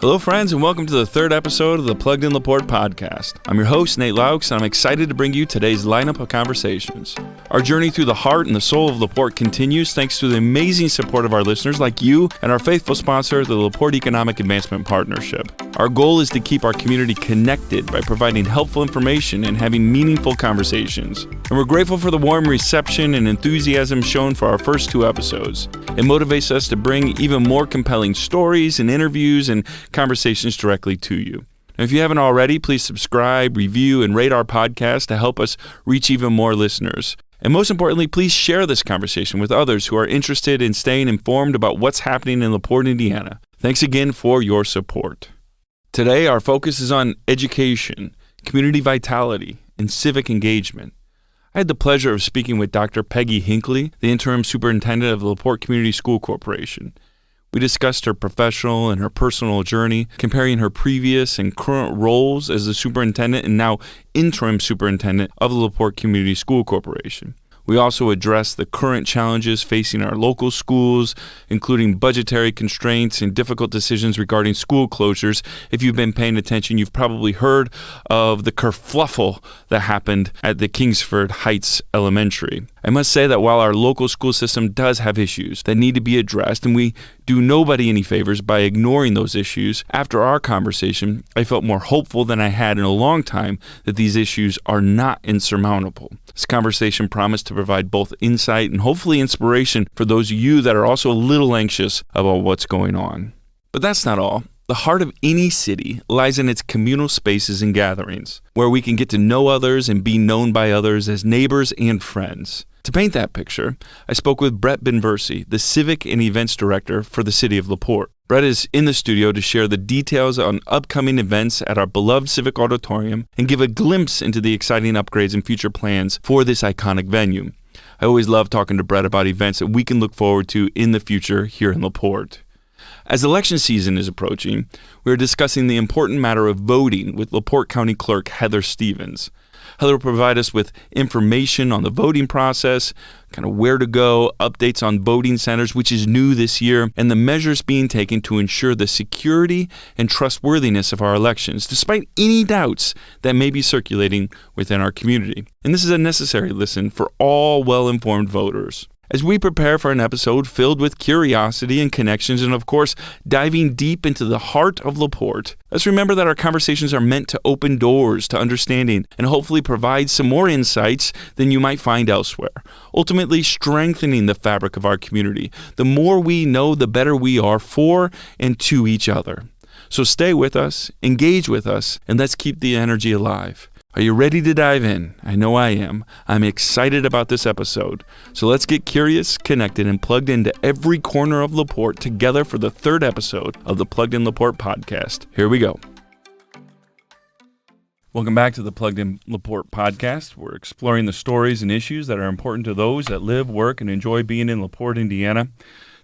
Hello, friends, and welcome to the third episode of the Plugged In La Porte podcast. I'm your host, Nate Loucks, and I'm excited to bring you today's lineup of conversations. Our journey through the heart and the soul of La Porte continues thanks to the amazing support of our listeners like you and our faithful sponsor, the La Porte Economic Advancement Partnership. Our goal is to keep our community connected by providing helpful information and having meaningful conversations. And we're grateful for the warm reception and enthusiasm shown for our first two episodes. It motivates us to bring even more compelling stories and interviews and conversations directly to you. And if you haven't already, please subscribe, review, and rate our podcast to help us reach even more listeners. And most importantly, please share this conversation with others who are interested in staying informed about what's happening in La Porte, Indiana. Thanks again for your support. Today, our focus is on education, community vitality, and civic engagement. I had the pleasure of speaking with Dr. Peggy Hinckley, the interim superintendent of the La Porte Community School Corporation. We discussed her professional and her personal journey, comparing her previous and current roles as the superintendent and now interim superintendent of the La Porte Community School Corporation. We also addressed the current challenges facing our local schools, including budgetary constraints and difficult decisions regarding school closures. If you've been paying attention, you've probably heard of the kerfluffle that happened at the Kingsford Heights Elementary. I must say that while our local school system does have issues that need to be addressed, and we do nobody any favors by ignoring those issues, after our conversation, I felt more hopeful than I had in a long time that these issues are not insurmountable. This conversation promised to provide both insight and hopefully inspiration for those of you that are also a little anxious about what's going on. But that's not all. The heart of any city lies in its communal spaces and gatherings, where we can get to know others and be known by others as neighbors and friends. To paint that picture, I spoke with Brett Binversie, the Civic and Events Director for the City of La Porte. Brett is in the studio to share the details on upcoming events at our beloved Civic Auditorium and give a glimpse into the exciting upgrades and future plans for this iconic venue. I always love talking to Brett about events that we can look forward to in the future here in La Porte. As election season is approaching, we are discussing the important matter of voting with La Porte County Clerk Heather Stevens. Heather will provide us with information on the voting process, kind of where to go, updates on voting centers, which is new this year, and the measures being taken to ensure the security and trustworthiness of our elections, despite any doubts that may be circulating within our community. And this is a necessary listen for all well-informed voters. As we prepare for an episode filled with curiosity and connections and, of course, diving deep into the heart of La Porte, let's remember that our conversations are meant to open doors to understanding and hopefully provide some more insights than you might find elsewhere, ultimately strengthening the fabric of our community. The more we know, the better we are for and to each other. So stay with us, engage with us, and let's keep the energy alive. Are you ready to dive in? I know I am. I'm excited about this episode. So let's get curious, connected, and plugged into every corner of La Porte together for the third episode of the Plugged In La Porte podcast. Here we go. Welcome back to the Plugged In La Porte podcast. We're exploring the stories and issues that are important to those that live, work, and enjoy being in La Porte, Indiana.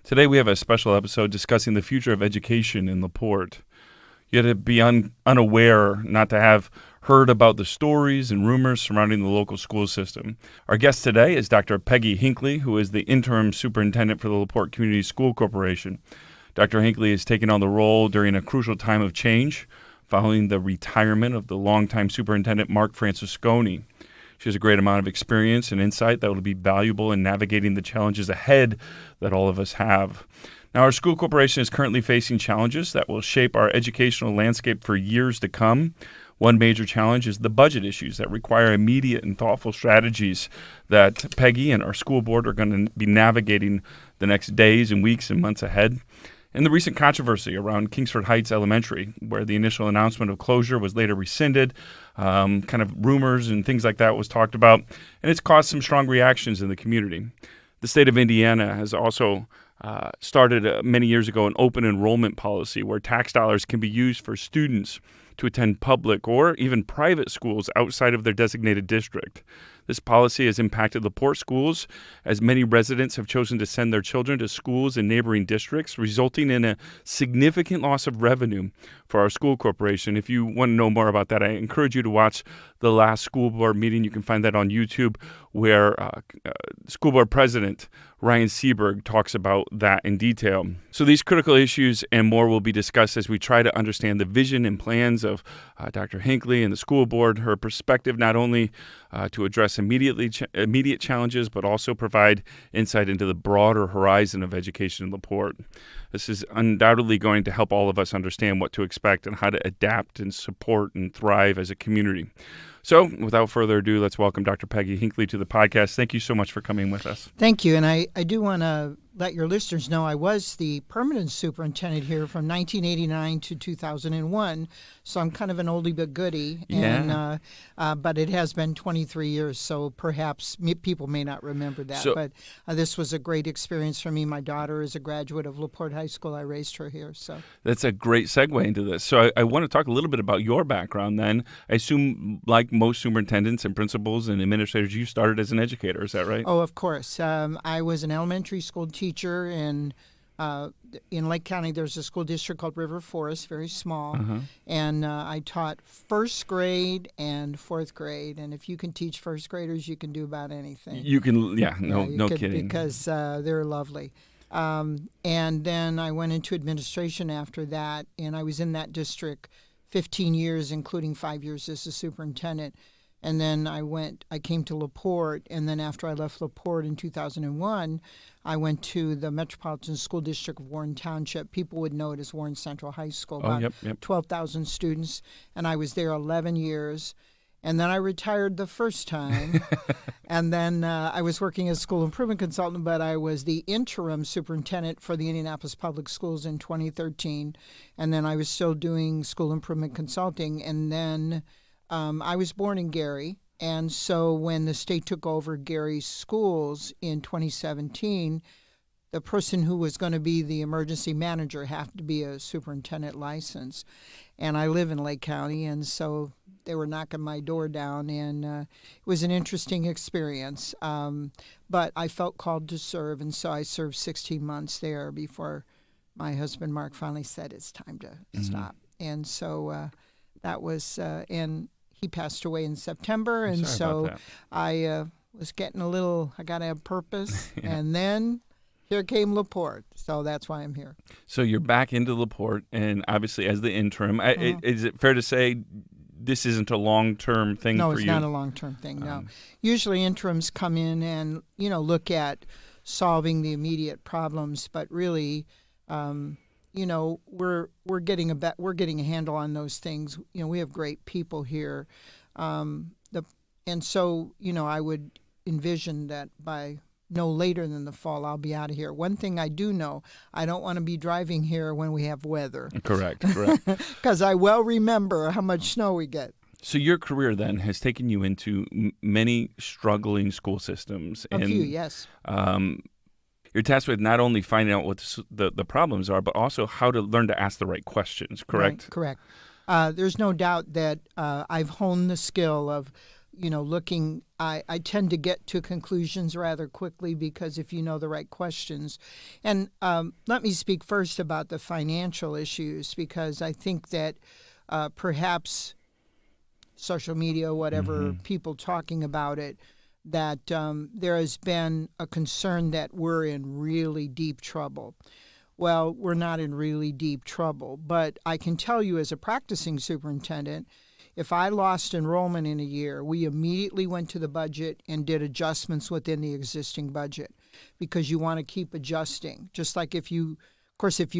Today we have a special episode discussing the future of education in La Porte. You had to be unaware not to have heard about the stories and rumors surrounding the local school system. Our guest today is Dr. Peggy Hinckley, who is the interim superintendent for the La Porte Community School Corporation. Dr. Hinckley has taken on the role during a crucial time of change, following the retirement of the longtime superintendent, Mark Francisconi. She has a great amount of experience and insight that will be valuable in navigating the challenges ahead that all of us have. Now, our school corporation is currently facing challenges that will shape our educational landscape for years to come. One major challenge is the budget issues that require immediate and thoughtful strategies that Peggy and our school board are going to be navigating the next days and weeks and months ahead. And the recent controversy around Kingsford Heights Elementary, where the initial announcement of closure was later rescinded, kind of rumors and things like that was talked about, and it's caused some strong reactions in the community. The state of Indiana has also started many years ago an open enrollment policy where tax dollars can be used for students to attend public or even private schools outside of their designated district. This policy has impacted La Porte schools, as many residents have chosen to send their children to schools in neighboring districts, resulting in a significant loss of revenue for our school corporation. If you want to know more about that, I encourage you to watch the last school board meeting. You can find that on YouTube, where school board president Ryan Seberg talks about that in detail. So these critical issues and more will be discussed as we try to understand the vision and plans of Dr. Hinckley and the school board, her perspective not only to address immediate challenges, but also provide insight into the broader horizon of education in La Porte. This is undoubtedly going to help all of us understand what to expect and how to adapt and support and thrive as a community. So, without further ado, let's welcome Dr. Peggy Hinckley to the podcast. Thank you so much for coming with us. Thank you. And I do want to let your listeners know I was the permanent superintendent here from 1989 to 2001. So I'm kind of an oldie but goodie. Yeah. But it has been 23 years, so perhaps people may not remember that. But this was a great experience for me. My daughter is a graduate of La Porte High School. I raised her here. So that's a great segue into this. So I want to talk a little bit about your background then. I assume, like most superintendents and principals and administrators, you started as an educator. Is that right? Oh, of course. I was an elementary school teacher in Lake County. There's a school district called River Forest, very small, and I taught first grade and fourth grade. And if you can teach first graders, you can do about anything. You can, no kidding, because they're lovely. And then I went into administration after that, and I was in that district 15 years, including 5 years as a superintendent. And then I came to La Porte, and then after I left La Porte in 2001, I went to the Metropolitan School District of Warren Township. People would know it as Warren Central High School, about 12,000 students, and I was there 11 years. And then I retired the first time, and then I was working as school improvement consultant, but I was the interim superintendent for the Indianapolis Public Schools in 2013, and then I was still doing school improvement consulting, and then I was born in Gary, and so when the state took over Gary's schools in 2017, the person who was going to be the emergency manager had to be a superintendent license. And I live in Lake County, and so they were knocking my door down, and it was an interesting experience. But I felt called to serve, and so I served 16 months there before my husband, Mark, finally said it's time to stop. And so that was, and he passed away in September, and so I was getting I got to have purpose, and then here came La Porte, so that's why I'm here. So you're back into La Porte, and obviously as the interim, is it fair to say this isn't a long-term thing for you? No, it's not a long-term thing, no. Usually interims come in and, look at solving the immediate problems, but really, we're getting a handle on those things. We have great people here, and so I would envision that by no later than the fall I'll be out of here. One thing I do know, I don't want to be driving here when we have weather. Correct. Because I well remember how much snow we get. So your career then has taken you into many struggling school systems. A few, yes. You're tasked with not only finding out what the problems are, but also how to learn to ask the right questions, correct? Right, correct. There's no doubt that I've honed the skill of, looking. I tend to get to conclusions rather quickly because if you know the right questions. And let me speak first about the financial issues, because I think that perhaps social media, whatever, people talking about it, that there has been a concern that we're in really deep trouble. Well, we're not in really deep trouble, but I can tell you as a practicing superintendent, if I lost enrollment in a year, we immediately went to the budget and did adjustments within the existing budget, because you want to keep adjusting. Just like if you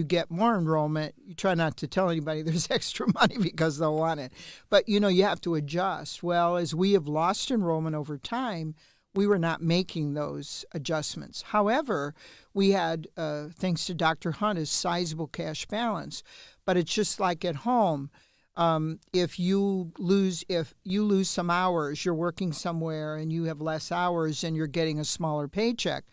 get more enrollment, you try not to tell anybody there's extra money because they'll want it. But, you have to adjust. Well, as we have lost enrollment over time, we were not making those adjustments. However, we had, thanks to Dr. Hunt, a sizable cash balance. But it's just like at home. If you lose some hours, you're working somewhere and you have less hours and you're getting a smaller paycheck,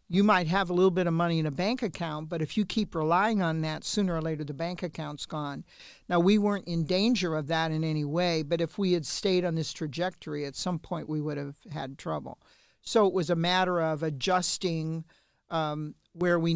you might have a little bit of money in a bank account, but if you keep relying on that, sooner or later the bank account's gone. Now, we weren't in danger of that in any way, but if we had stayed on this trajectory, at some point we would have had trouble. So it was a matter of adjusting where we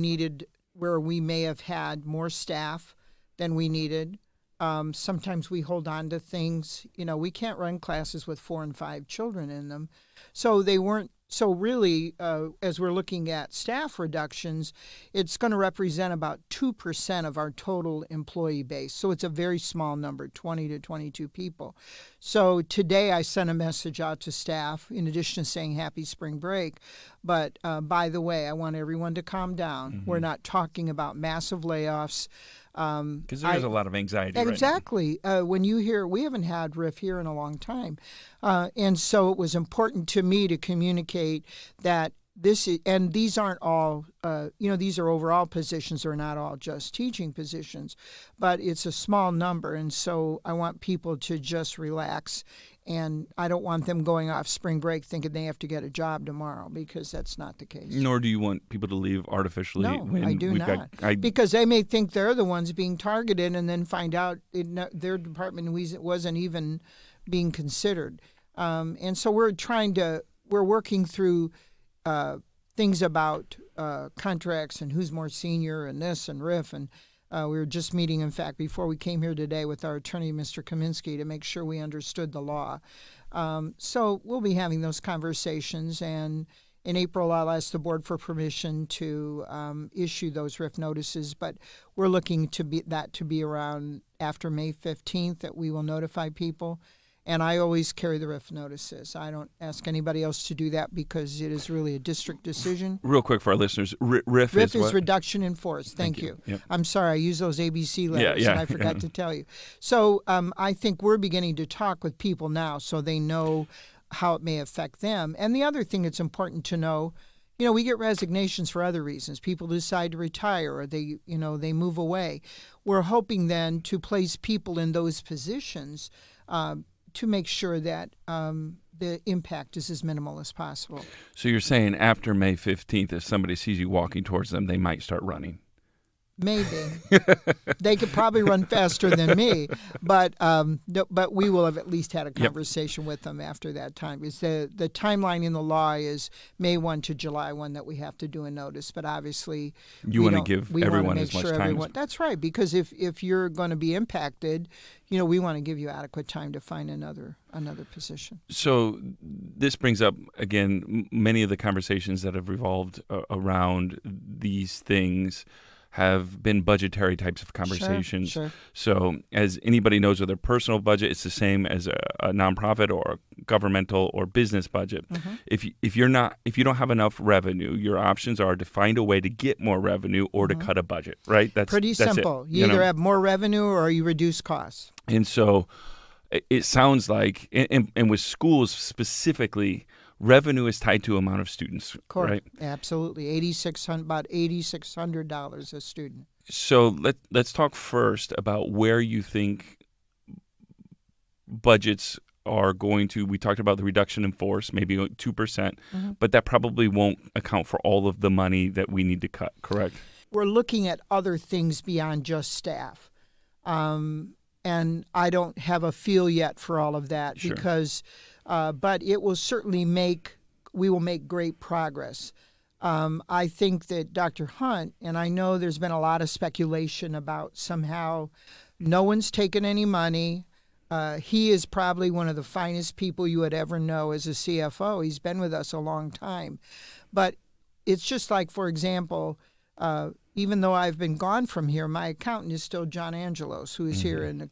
may have had more staff than we needed. Sometimes we hold on to things. We can't run classes with 4 and 5 children in them. So they weren't. So really, as we're looking at staff reductions, it's going to represent about 2% of our total employee base. So it's a very small number, 20 to 22 people. So today I sent a message out to staff, in addition to saying happy spring break. But by the way, I want everyone to calm down. Mm-hmm. We're not talking about massive layoffs. Because there's a lot of anxiety exactly. Right now. When you hear, we haven't had RIF here in a long time. And so it was important to me to communicate that these aren't all, these are overall positions. They're not all just teaching positions, but it's a small number. And so I want people to just relax. And I don't want them going off spring break thinking they have to get a job tomorrow, because that's not the case. Nor do you want people to leave artificially. No, I do not. Because they may think they're the ones being targeted and then find out their department wasn't even being considered. And so we're working through things about contracts and who's more senior and this and RIF. And we were just meeting, in fact, before we came here today with our attorney, Mr. Kaminsky, to make sure we understood the law. So we'll be having those conversations. And in April, I'll ask the board for permission to issue those RIF notices. But we're looking to be around after May 15th that we will notify people. And I always carry the RIF notices. I don't ask anybody else to do that because it is really a district decision. Real quick for our listeners, RIF is what? Reduction in force. Thank you. Yep. I'm sorry, I used those ABC letters and I forgot to tell you. So I think we're beginning to talk with people now so they know how it may affect them. And the other thing that's important to know, we get resignations for other reasons. People decide to retire or they move away. We're hoping then to place people in those positions to make sure that the impact is as minimal as possible. So you're saying after May 15th, if somebody sees you walking towards them, they might start running? Maybe. They could probably run faster than me, but we will have at least had a conversation with them after that time. Because the timeline in the law is May 1 to July 1 that we have to do a notice, but obviously you want to give everyone as much time. That's right, because if you're going to be impacted, we want to give you adequate time to find another position. So this brings up, again, many of the conversations that have revolved around these things have been budgetary types of conversations. Sure. So as anybody knows with their personal budget, it's the same as a nonprofit or a governmental or business budget. Mm-hmm. If you don't have enough revenue, your options are to find a way to get more revenue or to cut a budget, right? That's pretty simple. You either have more revenue or you reduce costs. And so it sounds like, and with schools specifically, revenue is tied to amount of students, correct? Right? Absolutely, about $8,600 a student. So let's talk first about where you think budgets are going to. We talked about the reduction in force, maybe 2%, but that probably won't account for all of the money that we need to cut, correct? We're looking at other things beyond just staff. And I don't have a feel yet for all of that because, but it will certainly we will make great progress. I think that Dr. Hunt, and I know there's been a lot of speculation about somehow no one's taken any money. He is probably one of the finest people you would ever know as a CFO. He's been with us a long time. But it's just like, for example, even though I've been gone from here, my accountant is still John Angelos, who is here. And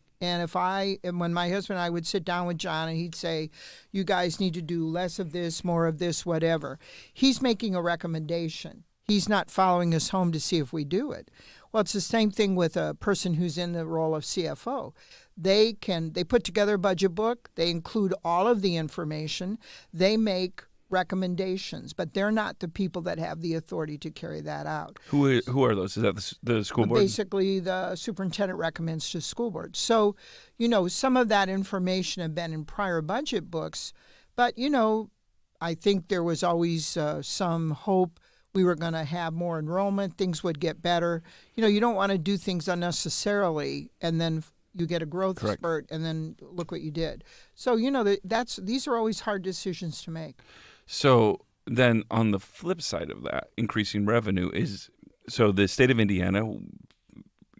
when my husband and I would sit down with John and he'd say, you guys need to do less of this, more of this, whatever. He's making a recommendation. He's not following us home to see if we do it. Well, it's the same thing with a person who's in the role of CFO. They put together a budget book. They include all of the information. They make recommendations, but they're not the people that have the authority to carry that out. Who are those? Is that the school board? Basically, the superintendent recommends to school board. So, some of that information have been in prior budget books, but, I think there was always some hope. we were going to have more enrollment, things would get better. You don't want to do things unnecessarily and then you get a growth Correct. spurt and then look what you did. So, these are always hard decisions to make. So then on the flip side of that, increasing revenue is, so the state of Indiana,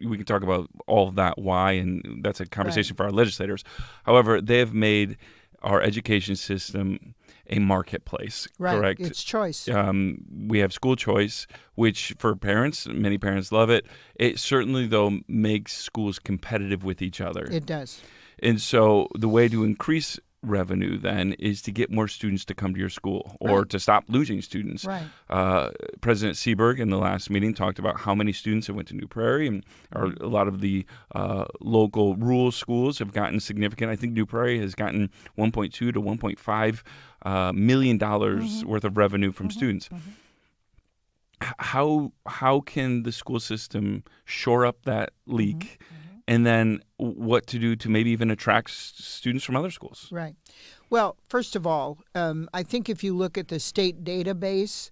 we can talk about all of that, why, and that's a conversation for our legislators. However, they have made our education system a marketplace, correct? It's choice. We have school choice, which for parents, many parents love it. It certainly, though, makes schools competitive with each other. It does. And so the way to increase revenue then is to get more students to come to your school or to stop losing students. Right. President Seberg in the last meeting talked about how many students have went to New Prairie, and a lot of the local rural schools have gotten significant. I think New Prairie has gotten $1.2 to $1.5 million worth of revenue from students. How can the school system shore up that leak? And then what to do to maybe even attract students from other schools? Right. Well, first of all, I think if you look at the state database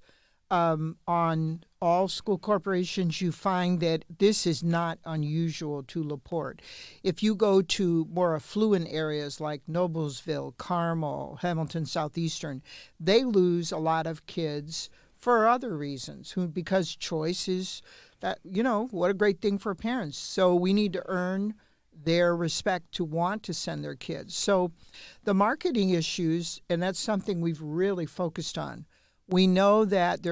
on all school corporations, you find that this is not unusual to La Porte. If you go to more affluent areas like Noblesville, Carmel, Hamilton Southeastern, they lose a lot of kids for other reasons, because choice is that, what a great thing for parents. So we need to earn their respect to want to send their kids. So the marketing issues, and that's something we've really focused on. We know that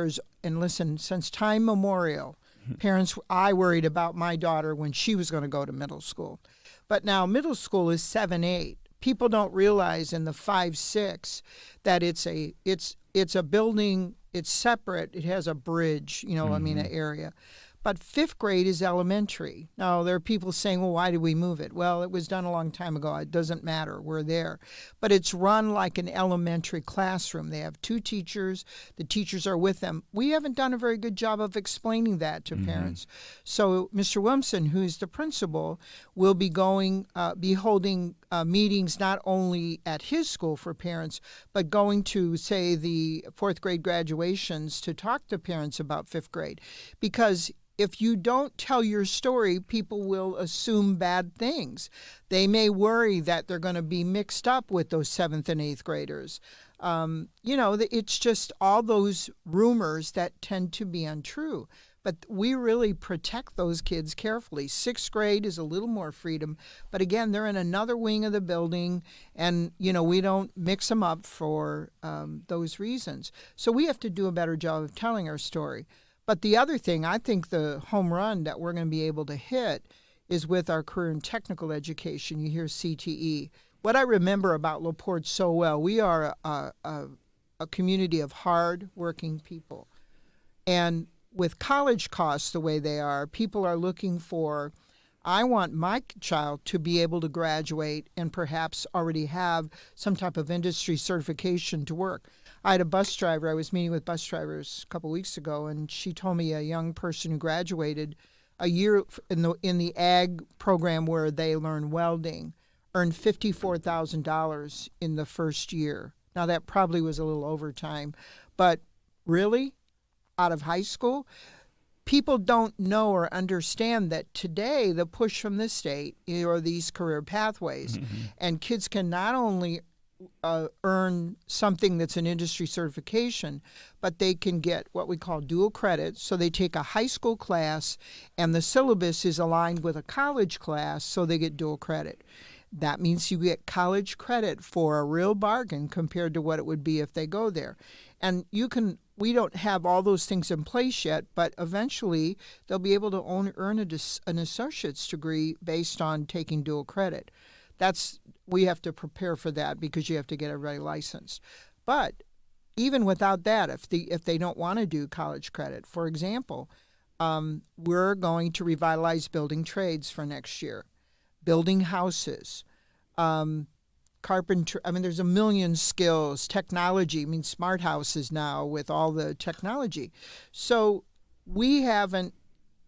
and listen, since time memorial, parents, I worried about my daughter when she was going to go to middle school. But now middle school is 7, 8. People don't realize in the 5, 6 that it's a building, it's separate, it has a bridge, an area. But 5th grade is elementary. Now, there are people saying, well, why did we move it? Well, it was done a long time ago. It doesn't matter. We're there. But it's run like an elementary classroom. They have 2 teachers. The teachers are with them. We haven't done a very good job of explaining that to parents. So Mr. Wilmson, who's the principal, will be holding meetings not only at his school for parents, but going to, say, the 4th grade graduations to talk to parents about 5th grade. Because if you don't tell your story, people will assume bad things. They may worry that they're going to be mixed up with those 7th and 8th graders. It's just all those rumors that tend to be untrue. But we really protect those kids carefully. 6th grade is a little more freedom. But again, they're in another wing of the building, and, we don't mix them up for those reasons. So we have to do a better job of telling our story. But the other thing, I think the home run that we're going to be able to hit is with our career and technical education. You hear CTE. What I remember about La Porte so well, we are a community of hard-working people. And with college costs the way they are, people are looking for, I want my child to be able to graduate and perhaps already have some type of industry certification to work. I had a bus driver. I was meeting with bus drivers a couple weeks ago, and she told me a young person who graduated a year in the ag program where they learn welding earned $54,000 in the first year. Now, that probably was a little overtime, but really, out of high school, people don't know or understand that today the push from the state are these career pathways, and kids can not only earn something that's an industry certification, but they can get what we call dual credit. So they take a high school class and the syllabus is aligned with a college class, so they get dual credit. That means you get college credit for a real bargain compared to what it would be if they go there. And we don't have all those things in place yet, but eventually they'll be able to earn an associate's degree based on taking dual credit. We have to prepare for that because you have to get everybody licensed. But even without that, if they don't want to do college credit, for example, we're going to revitalize building trades for next year, building houses, carpentry. There's a million skills, technology. Smart houses now with all the technology. So we haven't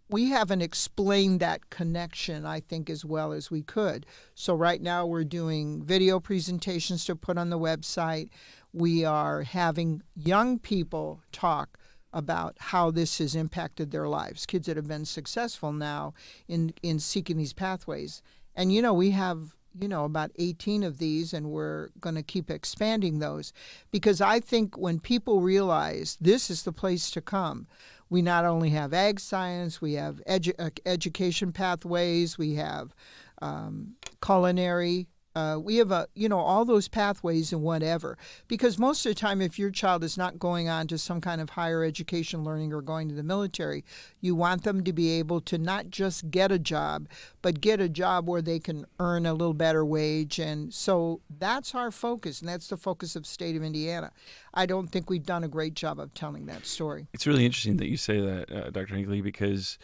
explained that connection, I think, as well as we could. So right now we're doing video presentations to put on the website. We are having young people talk about how this has impacted their lives. Kids that have been successful now in seeking these pathways. And, we have, about 18 of these, and we're going to keep expanding those. Because I think when people realize this is the place to come, we not only have ag science, we have education pathways, we have culinary, we have all those pathways and whatever. Because most of the time, if your child is not going on to some kind of higher education learning or going to the military, you want them to be able to not just get a job, but get a job where they can earn a little better wage. And so that's our focus, and that's the focus of the state of Indiana. I don't think we've done a great job of telling that story. It's really interesting that you say that, Dr. Hinckley, because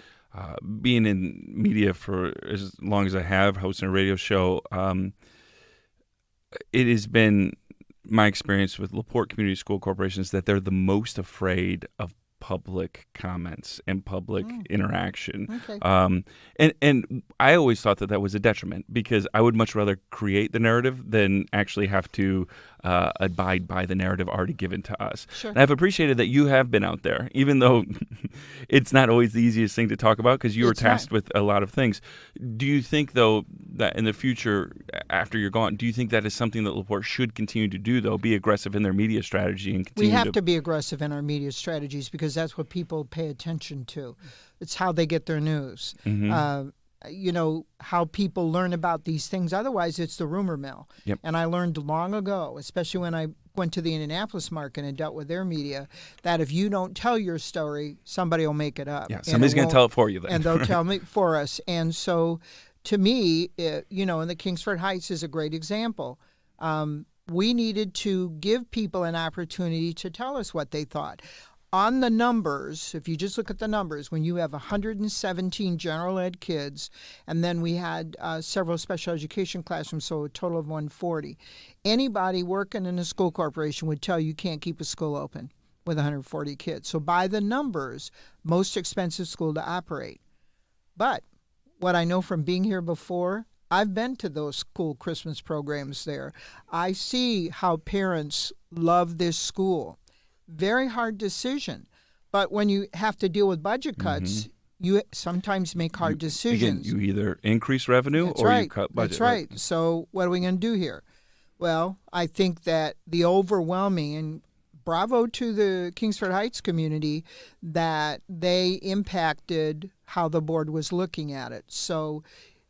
being in media for as long as I have, hosting a radio show, it has been my experience with La Porte Community School Corporation is that they're the most afraid of public comments and public interaction. Okay. And I always thought that was a detriment because I would much rather create the narrative than actually have to abide by the narrative already given to us. Sure. And I've appreciated that you have been out there, even though it's not always the easiest thing to talk about because you were tasked with a lot of things. Do you think, though, that in the future, after you're gone, do you think that is something that La Porte should continue to do, though, be aggressive in their media strategy and continue We have to be aggressive in our media strategies because that's what people pay attention to. It's how they get their news. Mm-hmm. How people learn about these things. Otherwise, it's the rumor mill. Yep. And I learned long ago, especially when I went to the Indianapolis market and dealt with their media, that if you don't tell your story, somebody will make it up. Yeah, somebody's going to tell it for you then. And they'll tell me for us. And so, to me, and the Kingsford Heights is a great example. We needed to give people an opportunity to tell us what they thought. On the numbers, if you just look at the numbers, when you have 117 general ed kids, and then we had several special education classrooms, so a total of 140, anybody working in a school corporation would tell you can't keep a school open with 140 kids. So by the numbers, most expensive school to operate. But what I know from being here before, I've been to those school Christmas programs there. I see how parents love this school. Very hard decision. But when you have to deal with budget cuts, you sometimes make hard decisions. Again, you either increase revenue you cut budget. That's right. So what are we going to do here? Well, I think that the overwhelming, and bravo to the Kingsford Heights community, that they impacted how the board was looking at it. So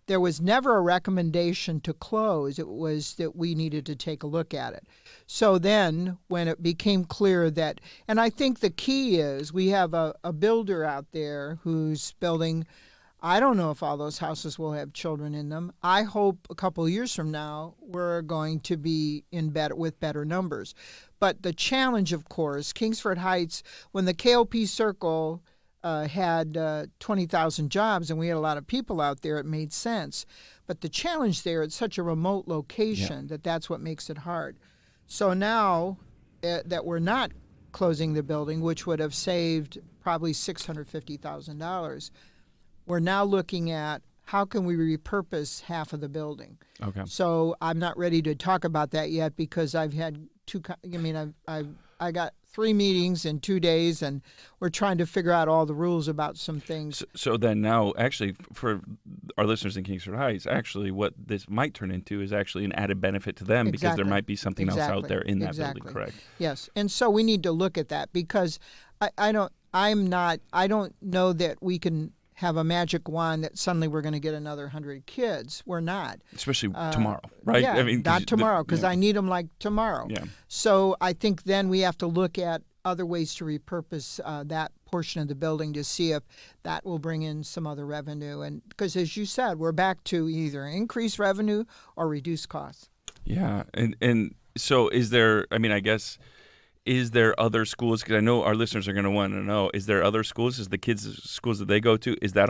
there was never a recommendation to close. It was that we needed to take a look at it. So then when it became clear that, and I think the key is we have a builder out there who's building, I don't know if all those houses will have children in them. I hope a couple of years from now we're going to be with better numbers. But the challenge, of course, Kingsford Heights, when the KOP Circle had 20,000 jobs and we had a lot of people out there, it made sense. But the challenge there, it's such a remote location that's what makes it hard. So now that we're not closing the building, which would have saved probably $650,000, we're now looking at how can we repurpose half of the building. Okay. So I'm not ready to talk about that yet because I've had I got 3 meetings in 2 days, and we're trying to figure out all the rules about some things. So then now, actually, for our listeners in Kingsford Heights, actually what this might turn into is actually an added benefit to them because there might be something else out there in that building, correct? Yes, and so we need to look at that because I don't know that we can have a magic wand that suddenly we're going to get another 100 kids. We're not. Especially tomorrow, right? Yeah, not tomorrow because I need them like tomorrow. Yeah. So I think then we have to look at other ways to repurpose that portion of the building to see if that will bring in some other revenue. And because as you said, we're back to either increase revenue or reduce costs. Yeah. And so is there, is there other schools? Because I know our listeners are going to want to know, is there other schools? Is the kids' schools that they go to, is that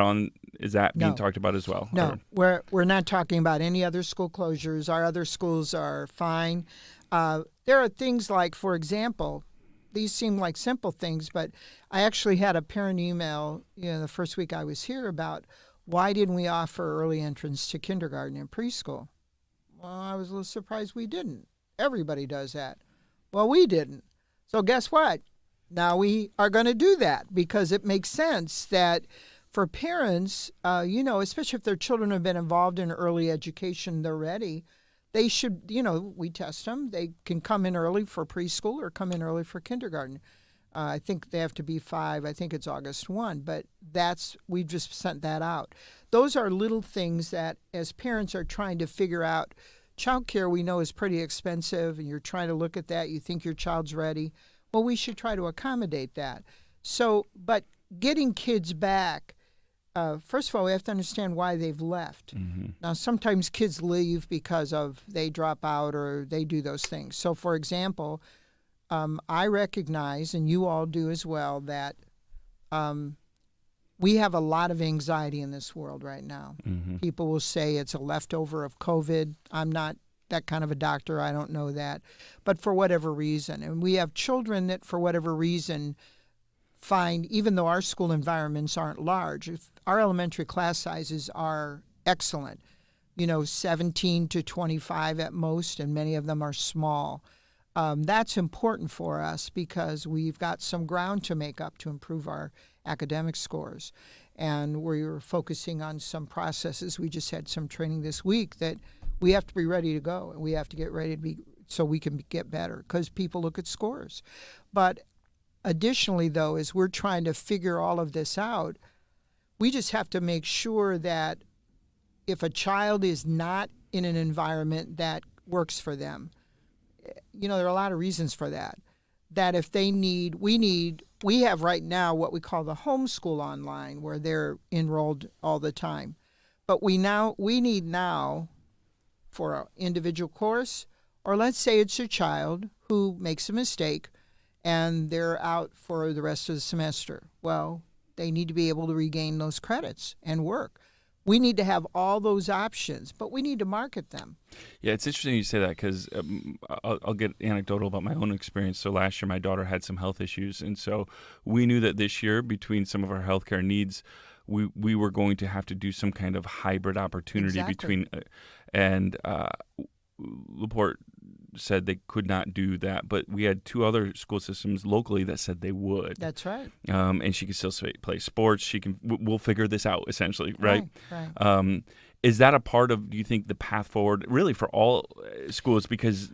being talked about as well? No, we're not talking about any other school closures. Our other schools are fine. There are things like, for example, these seem like simple things, but I actually had a parent email, the first week I was here about why didn't we offer early entrance to kindergarten and preschool? Well, I was a little surprised we didn't. Everybody does that. Well, we didn't. So guess what? now we are going to do that because it makes sense that for parents, especially if their children have been involved in early education, they're ready. They should, we test them. They can come in early for preschool or come in early for kindergarten. I think they have to be 5. I think it's August 1, but we've just sent that out. Those are little things that as parents are trying to figure out, childcare we know is pretty expensive, and you're trying to look at that. You think your child's ready. Well, we should try to accommodate that. So, but getting kids back, first of all, we have to understand why they've left. Mm-hmm. Now, sometimes kids leave because they drop out or they do those things. So, for example, I recognize, and you all do as well, that we have a lot of anxiety in this world right now. Mm-hmm. People will say it's a leftover of COVID. I'm not that kind of a doctor. I don't know that. But for whatever reason, and we have children that for whatever reason find, even though our school environments aren't large, if our elementary class sizes are excellent, 17 to 25 at most, and many of them are small. That's important for us because we've got some ground to make up to improve our academic scores. And we're focusing on some processes. We just had some training this week that we have to be ready to go, and we have to get ready to be so we can get better because people look at scores. But additionally, though, as we're trying to figure all of this out, we just have to make sure that if a child is not in an environment that works for them, there are a lot of reasons for that. That if they need, we have right now what we call the homeschool online where they're enrolled all the time. But we need now for an individual course, or let's say it's a child who makes a mistake and they're out for the rest of the semester. Well, they need to be able to regain those credits and work. We need to have all those options, but we need to market them. Yeah, it's interesting you say that because I'll get anecdotal about my own experience. So last year, my daughter had some health issues, and so we knew that this year, between some of our healthcare needs, we were going to have to do some kind of hybrid opportunity between, and La Porte said they could not do that, but we had 2 other school systems locally that said they would. That's right. And she can still play sports. We'll figure this out, essentially, right? Right. Is that a part of, do you think, the path forward, really, for all schools? Because,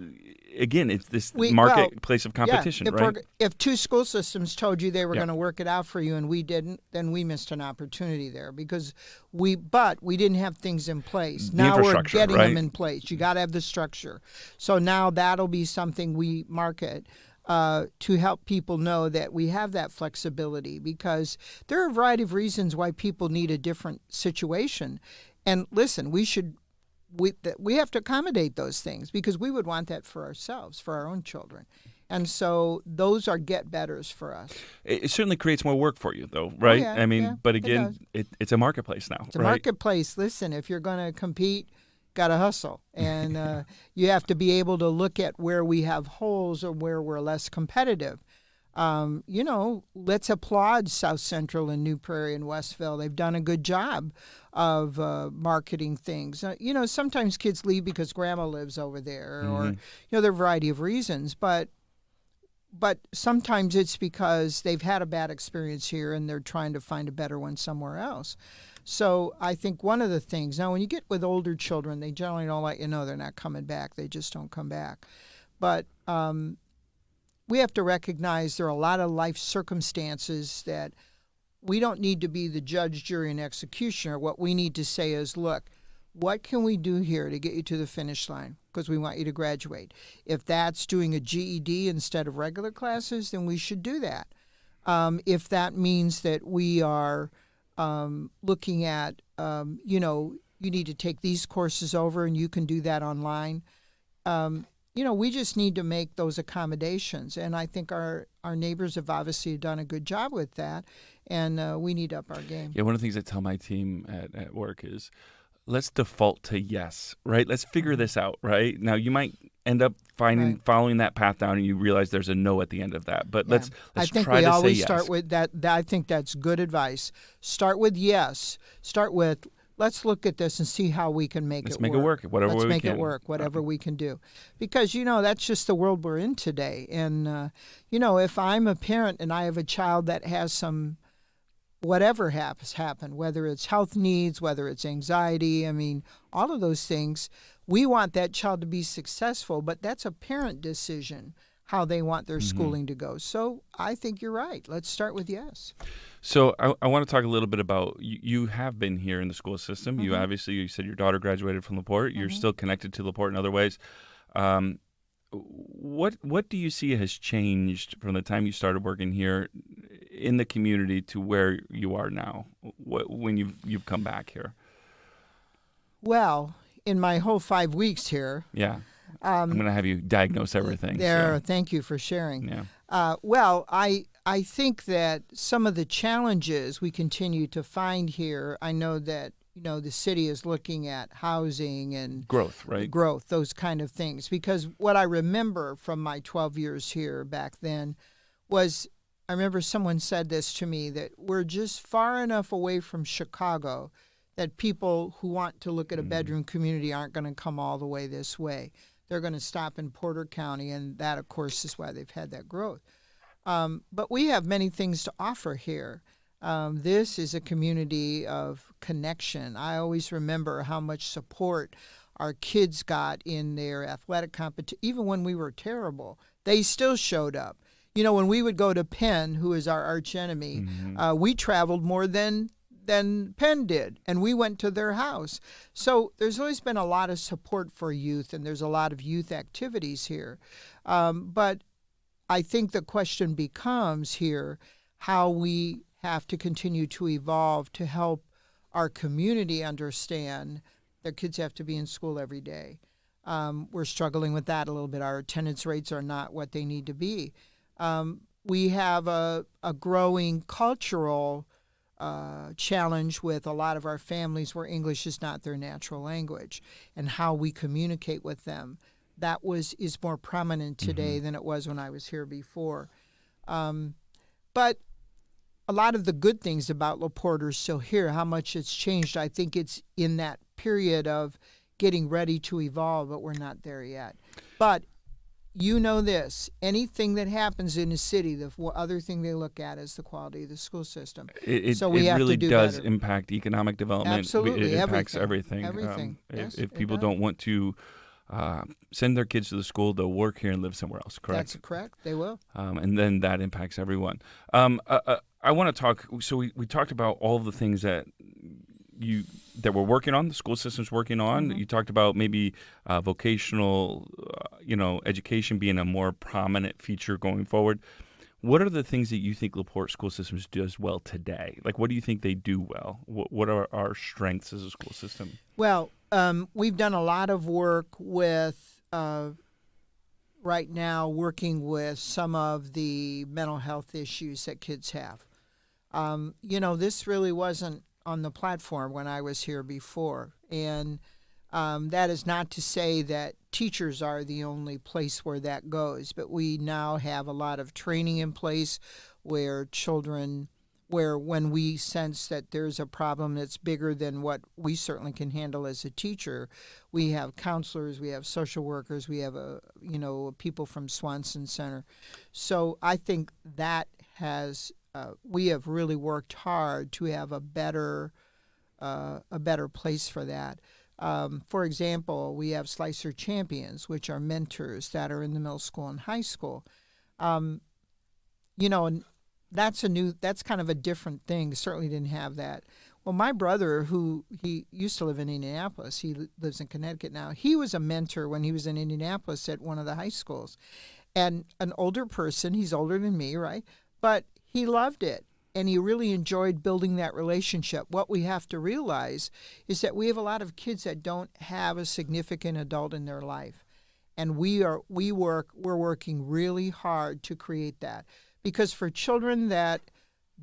again, it's this marketplace of competition, right? If 2 school systems told you they were going to work it out for you and we didn't, then we missed an opportunity there because we didn't have things in place. Now we're getting them in place. You got to have the structure. So now that'll be something we market to help people know that we have that flexibility because there are a variety of reasons why people need a different situation. And listen, we have to accommodate those things because we would want that for ourselves, for our own children. And so those are get-betters for us. It certainly creates more work for you, though, right? Oh, yeah, but again, it's a marketplace now. It's a marketplace. Listen, if you're going to compete, got to hustle. And you have to be able to look at where we have holes or where we're less competitive. Let's applaud South Central and New Prairie and Westville. They've done a good job of marketing things. Sometimes kids leave because grandma lives over there or, there are a variety of reasons. But sometimes it's because they've had a bad experience here and they're trying to find a better one somewhere else. So I think one of the things, now when you get with older children, they generally don't let you know they're not coming back. They just don't come back. But we have to recognize there are a lot of life circumstances that we don't need to be the judge, jury, and executioner. What we need to say is, look, what can we do here to get you to the finish line? Because we want you to graduate. If that's doing a GED instead of regular classes, then we should do that. If that means that we are looking at, you need to take these courses over and you can do that online, we just need to make those accommodations. And I think our neighbors have obviously done a good job with that, and we need to up our game. Yeah, one of the things I tell my team at work is let's default to yes, right? Let's figure this out, right? Now, you might end up following that path down and you realize there's a no at the end of that. But let's I think try we to always say start yes. with that. I think that's good advice. Start with yes. Start with, let's look at this and see how we can make Let's it make work. it work, whatever Let's we make can. it work, whatever we can do. Because, that's just the world we're in today. And, if I'm a parent and I have a child that has some whatever has happened, whether it's health needs, whether it's anxiety, all of those things, we want that child to be successful, but that's a parent decision how they want their schooling to go. So I think you're right. Let's start with yes. So I want to talk a little bit about, you have been here in the school system. You said your daughter graduated from La Porte. You're still connected to La Porte in other ways. What do you see has changed from the time you started working here in the community to where you are now, when you've come back here? Well, in my whole 5 weeks here. Yeah. I'm going to have you diagnose everything. Thank you for sharing. Yeah. Well, I think that some of the challenges we continue to find here, I know that, the city is looking at housing and growth, right? Growth, those kind of things. Because what I remember from my 12 years here back then was, I remember someone said this to me, that we're just far enough away from Chicago that people who want to look at a bedroom community aren't going to come all the way this way. They're going to stop in Porter County, and that, of course, is why they've had that growth. But we have many things to offer here. This is a community of connection. I always remember how much support our kids got in their athletic competition. Even when we were terrible, they still showed up. When we would go to Penn, who is our arch enemy, we traveled more than Penn did, and we went to their house. So there's always been a lot of support for youth, and there's a lot of youth activities here. But I think the question becomes here how we have to continue to evolve to help our community understand their kids have to be in school every day. We're struggling with that a little bit. Our attendance rates are not what they need to be. We have a growing cultural challenge with a lot of our families where English is not their natural language, and how we communicate with them. That is more prominent today than it was when I was here before. But a lot of the good things about La Porte are still here. How much it's changed, I think it's in that period of getting ready to evolve, but we're not there yet. But this, anything that happens in a city, the other thing they look at is the quality of the school system. It have really to do does better. impact economic development. Absolutely, it impacts everything. everything. Yes, if it people does. don't want to send their kids to the school, they'll work here and live somewhere else, correct? That's correct. They will. And then that impacts everyone. I want to talk, so we talked about all of the things that we're working on, the school system's working on. You talked about maybe vocational, education being a more prominent feature going forward. What are the things that you think La Porte school systems does well today? Like, what do you think they do well? What are our strengths as a school system? Well, we've done a lot of work with, right now, working with some of the mental health issues that kids have. This really wasn't on the platform when I was here before. And that is not to say that teachers are the only place where that goes, but we now have a lot of training in place where when we sense that there's a problem that's bigger than what we certainly can handle as a teacher, we have counselors, we have social workers, we have people from Swanson Center. So I think that we have really worked hard to have a better place for that. For example, we have Slicer Champions, which are mentors that are in the middle school and high school. And that's kind of a different thing. Certainly didn't have that. Well, my brother, he used to live in Indianapolis, he lives in Connecticut now. He was a mentor when he was in Indianapolis at one of the high schools. And an older person, he's older than me, right? But he loved it. And he really enjoyed building that relationship. What we have to realize is that we have a lot of kids that don't have a significant adult in their life. And we're working really hard to create that. Because for children that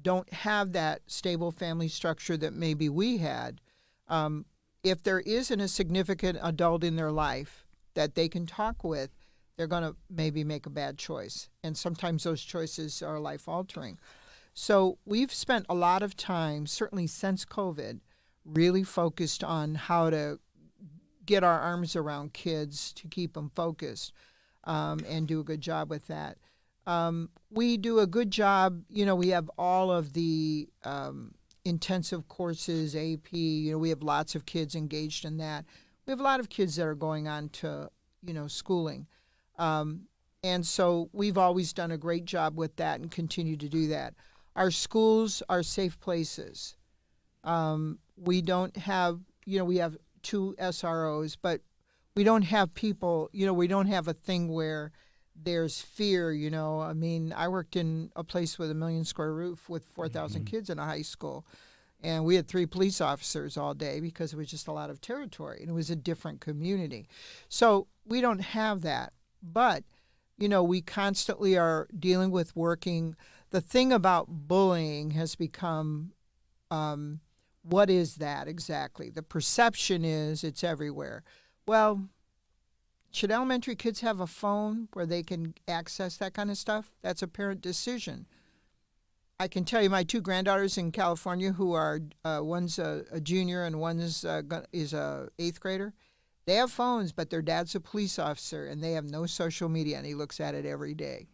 don't have that stable family structure that maybe we had, if there isn't a significant adult in their life that they can talk with, they're going to maybe make a bad choice. And sometimes those choices are life-altering. So we've spent a lot of time, certainly since COVID, really focused on how to get our arms around kids to keep them focused, and do a good job with that. We do a good job. We have all of the intensive courses, AP. We have lots of kids engaged in that. We have a lot of kids that are going on to, schooling. And so we've always done a great job with that and continue to do that. Our schools are safe places. We don't have, we have 2 SROs, but we don't have people, we don't have a thing where there's fear, I mean, I worked in a place with a 1 million square roof with 4,000 kids in a high school, and we had 3 police officers all day because it was just a lot of territory, and it was a different community. So we don't have that, but, we constantly are dealing with working. The thing about bullying has become, what is that exactly? The perception is it's everywhere. Well, should elementary kids have a phone where they can access that kind of stuff? That's a parent decision. I can tell you my 2 granddaughters in California who are, one's a junior and one is a 8th grader. They have phones, but their dad's a police officer, and they have no social media, and he looks at it every day.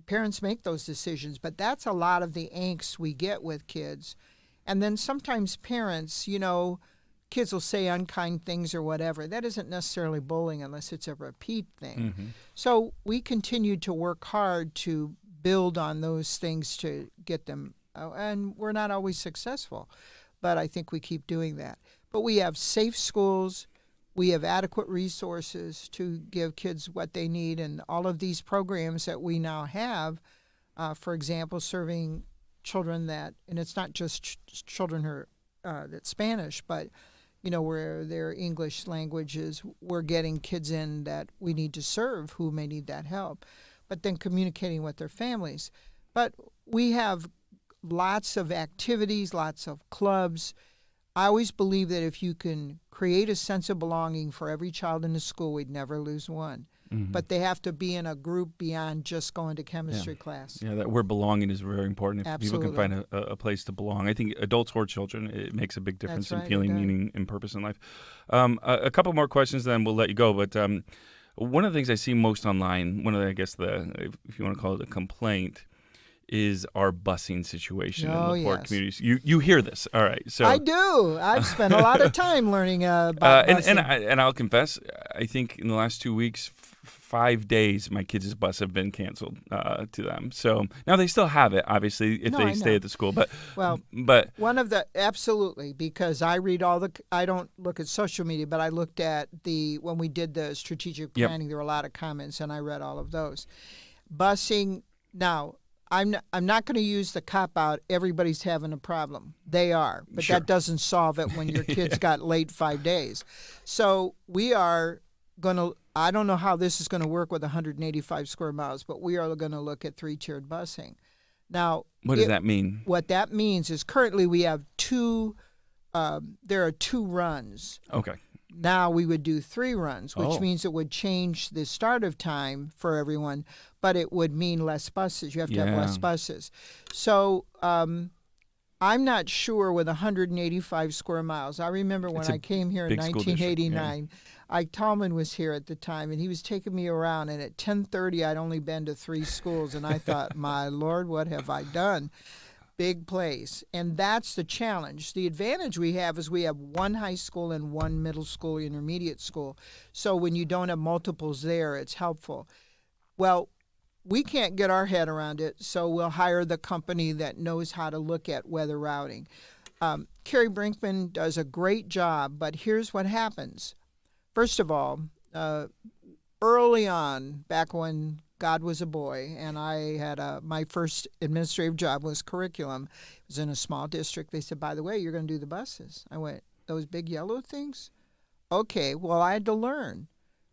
Parents make those decisions, but that's a lot of the angst we get with kids. And then sometimes parents, kids will say unkind things or whatever. That isn't necessarily bullying unless it's a repeat thing. Mm-hmm. So we continue to work hard to build on those things to get them, and we're not always successful, but I think we keep doing that. But we have safe schools. We have adequate resources to give kids what they need, and all of these programs that we now have, for example, serving children that, and it's not just children who are that's Spanish, but where their English language is, we're getting kids in that we need to serve who may need that help, but then communicating with their families. But we have lots of activities, lots of clubs. I always believe that if you can create a sense of belonging for every child in the school, we'd never lose one. Mm-hmm. But they have to be in a group beyond just going to chemistry class. Yeah, that word belonging is very important. If Absolutely. people can find a place to belong. I think adults or children, it makes a big difference in feeling meaning and purpose in life. A couple more questions, then we'll let you go. But one of the things I see most online, if you want to call it a complaint, is our busing situation in the Porte Community. You hear this, all right? So I do. I've spent a lot of time learning about busing. And I'll confess, I think in the last 2 weeks, 5 days, my kids' bus have been canceled to them. So now they still have it, obviously, if they stay at the school. But one of the absolutely, because I read I don't look at social media, but I looked at when we did the strategic planning. There were a lot of comments, and I read all of those. Busing now. I'm not going to use the cop-out, everybody's having a problem. They are. But That doesn't solve it when your kids got late 5 days. So we are going to, I don't know how this is going to work with 185 square miles, but we are going to look at 3-tiered busing. Now, what does that mean? What that means is currently we have there are 2 runs. Okay. Now we would do 3 runs, which means it would change the start of time for everyone, but it would mean less buses. You have to have less buses. So I'm not sure with 185 square miles. I remember when I came here in 1989, Ike Tallman was here at the time, and he was taking me around, and at 10:30 I'd only been to 3 schools, and I thought, my Lord, what have I done? Big place. And that's the challenge. The advantage we have is we have 1 high school and 1 middle school, intermediate school. So when you don't have multiples there, it's helpful. Well, we can't get our head around it, so we'll hire the company that knows how to look at weather routing. Carrie Brinkman does a great job, but here's what happens. First of all, early on, back when God was a boy, and I had my first administrative job was curriculum. It was in a small district. They said, by the way, you're going to do the buses. I went, those big yellow things? Okay, well, I had to learn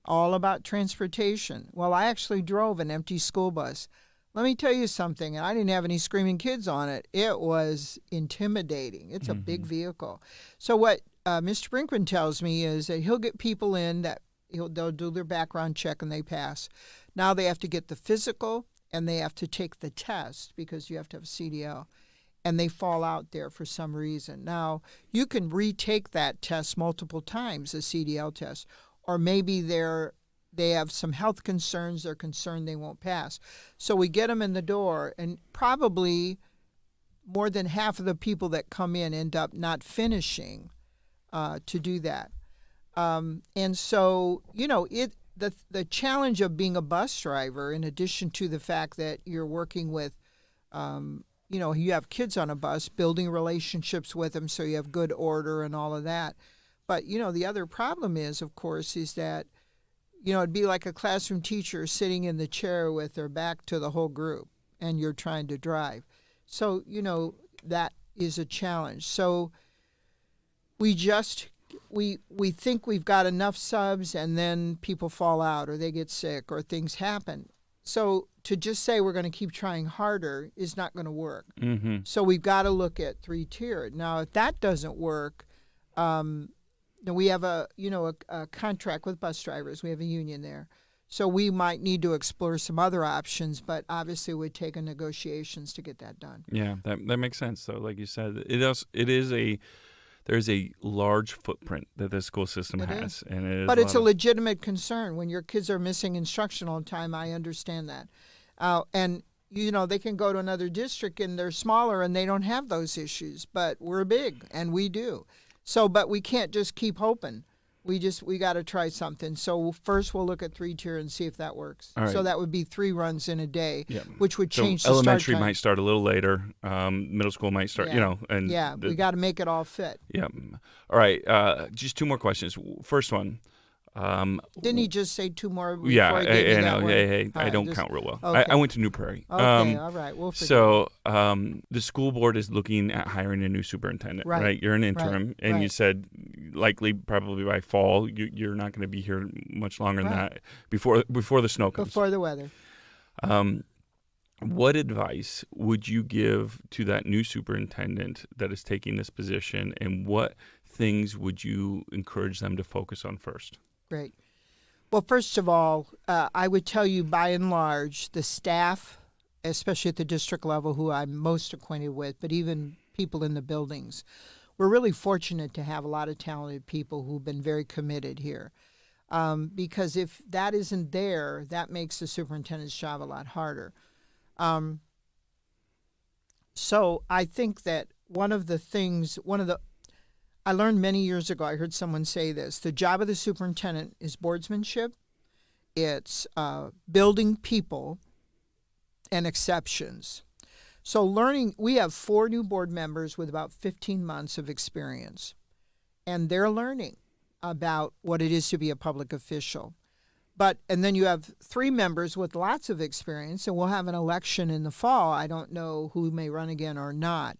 all about transportation. Well, I actually drove an empty school bus. Let me tell you something, and I didn't have any screaming kids on it. It was intimidating. It's a big vehicle. So what Mr. Brinkman tells me is that he'll get people in that they'll do their background check and they pass. Now they have to get the physical and they have to take the test because you have to have a CDL. and they fall out there for some reason. Now, you can retake that test multiple times, the CDL test, or maybe they have some health concerns, they're concerned they won't pass. So we get them in the door, and probably more than half of the people that come in end up not finishing to do that. And so, the challenge of being a bus driver, in addition to the fact that you're working with, you have kids on a bus, building relationships with them so you have good order and all of that. But, the other problem is, of course, is that, it'd be like a classroom teacher sitting in the chair with their back to the whole group, and you're trying to drive. So, that is a challenge. So we think we've got enough subs, and then people fall out or they get sick or things happen. So to just say we're going to keep trying harder is not going to work. Mm-hmm. So we've got to look at 3-tiered. Now, if that doesn't work, we have a contract with bus drivers. We have a union there. So we might need to explore some other options, but obviously it would take negotiations to get that done. Yeah, that makes sense. So like you said, there's a large footprint that the school system has. And but it's a legitimate concern. When your kids are missing instructional time, I understand that. And they can go to another district and they're smaller and they don't have those issues, but we're big and we do. So, but we can't just keep hoping. We got to try something. So first we'll look at 3-tier and see if that works. All right. So that would be 3 runs in a day, yeah. which would change the elementary start time. might start a little later. Middle school might start, and we got to make it all fit. Yeah. All right. Just 2 more questions. First one. Didn't he just say 2 more? Yeah, Hey, I don't count real well. Okay. I went to New Prairie. Okay, all right. We'll figure so the school board is looking at hiring a new superintendent, right? You're an interim, and you said probably by fall, you're not going to be here much longer than that before the snow comes. Before the weather. What advice would you give to that new superintendent that is taking this position, and what things would you encourage them to focus on first? Great. Well, first of all, I would tell you, by and large, the staff, especially at the district level, who I'm most acquainted with, but even people in the buildings, we're really fortunate to have a lot of talented people who've been very committed here. Because if that isn't there, that makes the superintendent's job a lot harder. So I think that I learned many years ago, I heard someone say this, the job of the superintendent is boardsmanship, it's building people, and exceptions. So we have 4 new board members with about 15 months of experience, and they're learning about what it is to be a public official. And then you have 3 members with lots of experience, and we'll have an election in the fall. I don't know who may run again or not.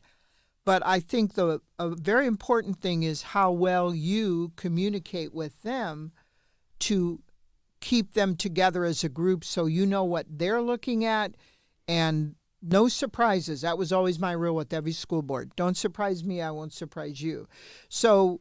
But I think a very important thing is how well you communicate with them to keep them together as a group so you know what they're looking at, and no surprises. That was always my rule with every school board. Don't surprise me, I won't surprise you. So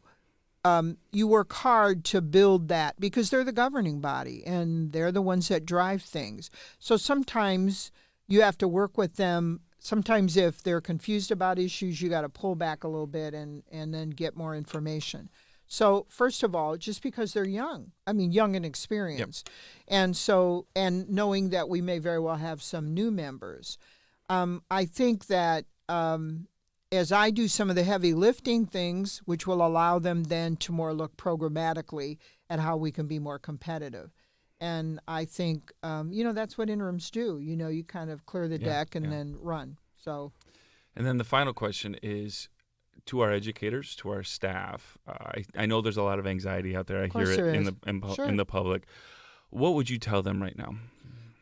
you work hard to build that because they're the governing body and they're the ones that drive things. So sometimes you have to work with them. Sometimes if they're confused about issues, you got to pull back a little bit and then get more information. So first of all, just because they're young and experienced. Yep. And knowing that we may very well have some new members. I think that as I do some of the heavy lifting things, which will allow them then to more look programmatically at how we can be more competitive. And I think, that's what interims do. You kind of clear the deck and then run. So, and then the final question is to our educators, to our staff. I know there's a lot of anxiety out there. I hear it in the public. What would you tell them right now?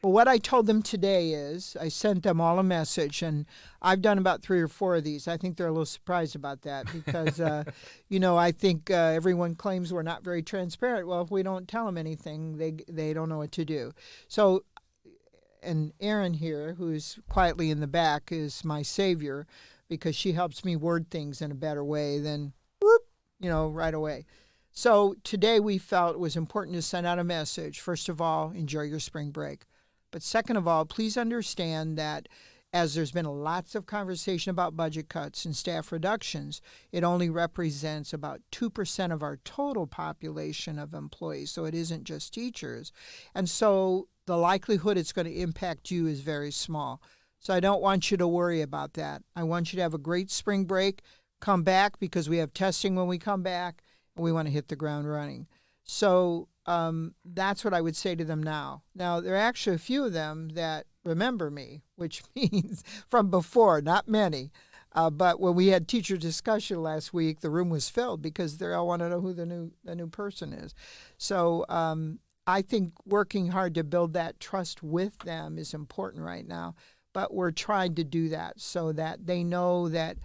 Well, what I told them today is I sent them all a message, and I've done about 3 or 4 of these. I think they're a little surprised about that because, I think everyone claims we're not very transparent. Well, if we don't tell them anything, they don't know what to do. So, and Erin here, who's quietly in the back, is my savior because she helps me word things in a better way than, right away. So today we felt it was important to send out a message. First of all, enjoy your spring break. But second of all, please understand that as there's been lots of conversation about budget cuts and staff reductions, it only represents about 2% of our total population of employees. So it isn't just teachers. And so the likelihood it's going to impact you is very small. So I don't want you to worry about that. I want you to have a great spring break, come back because we have testing when we come back, and we want to hit the ground running. So that's what I would say to them now. Now, there are actually a few of them that remember me, which means from before, not many. But when we had teacher discussion last week, the room was filled because they all want to know who the new person is. So I think working hard to build that trust with them is important right now. But we're trying to do that so that they know that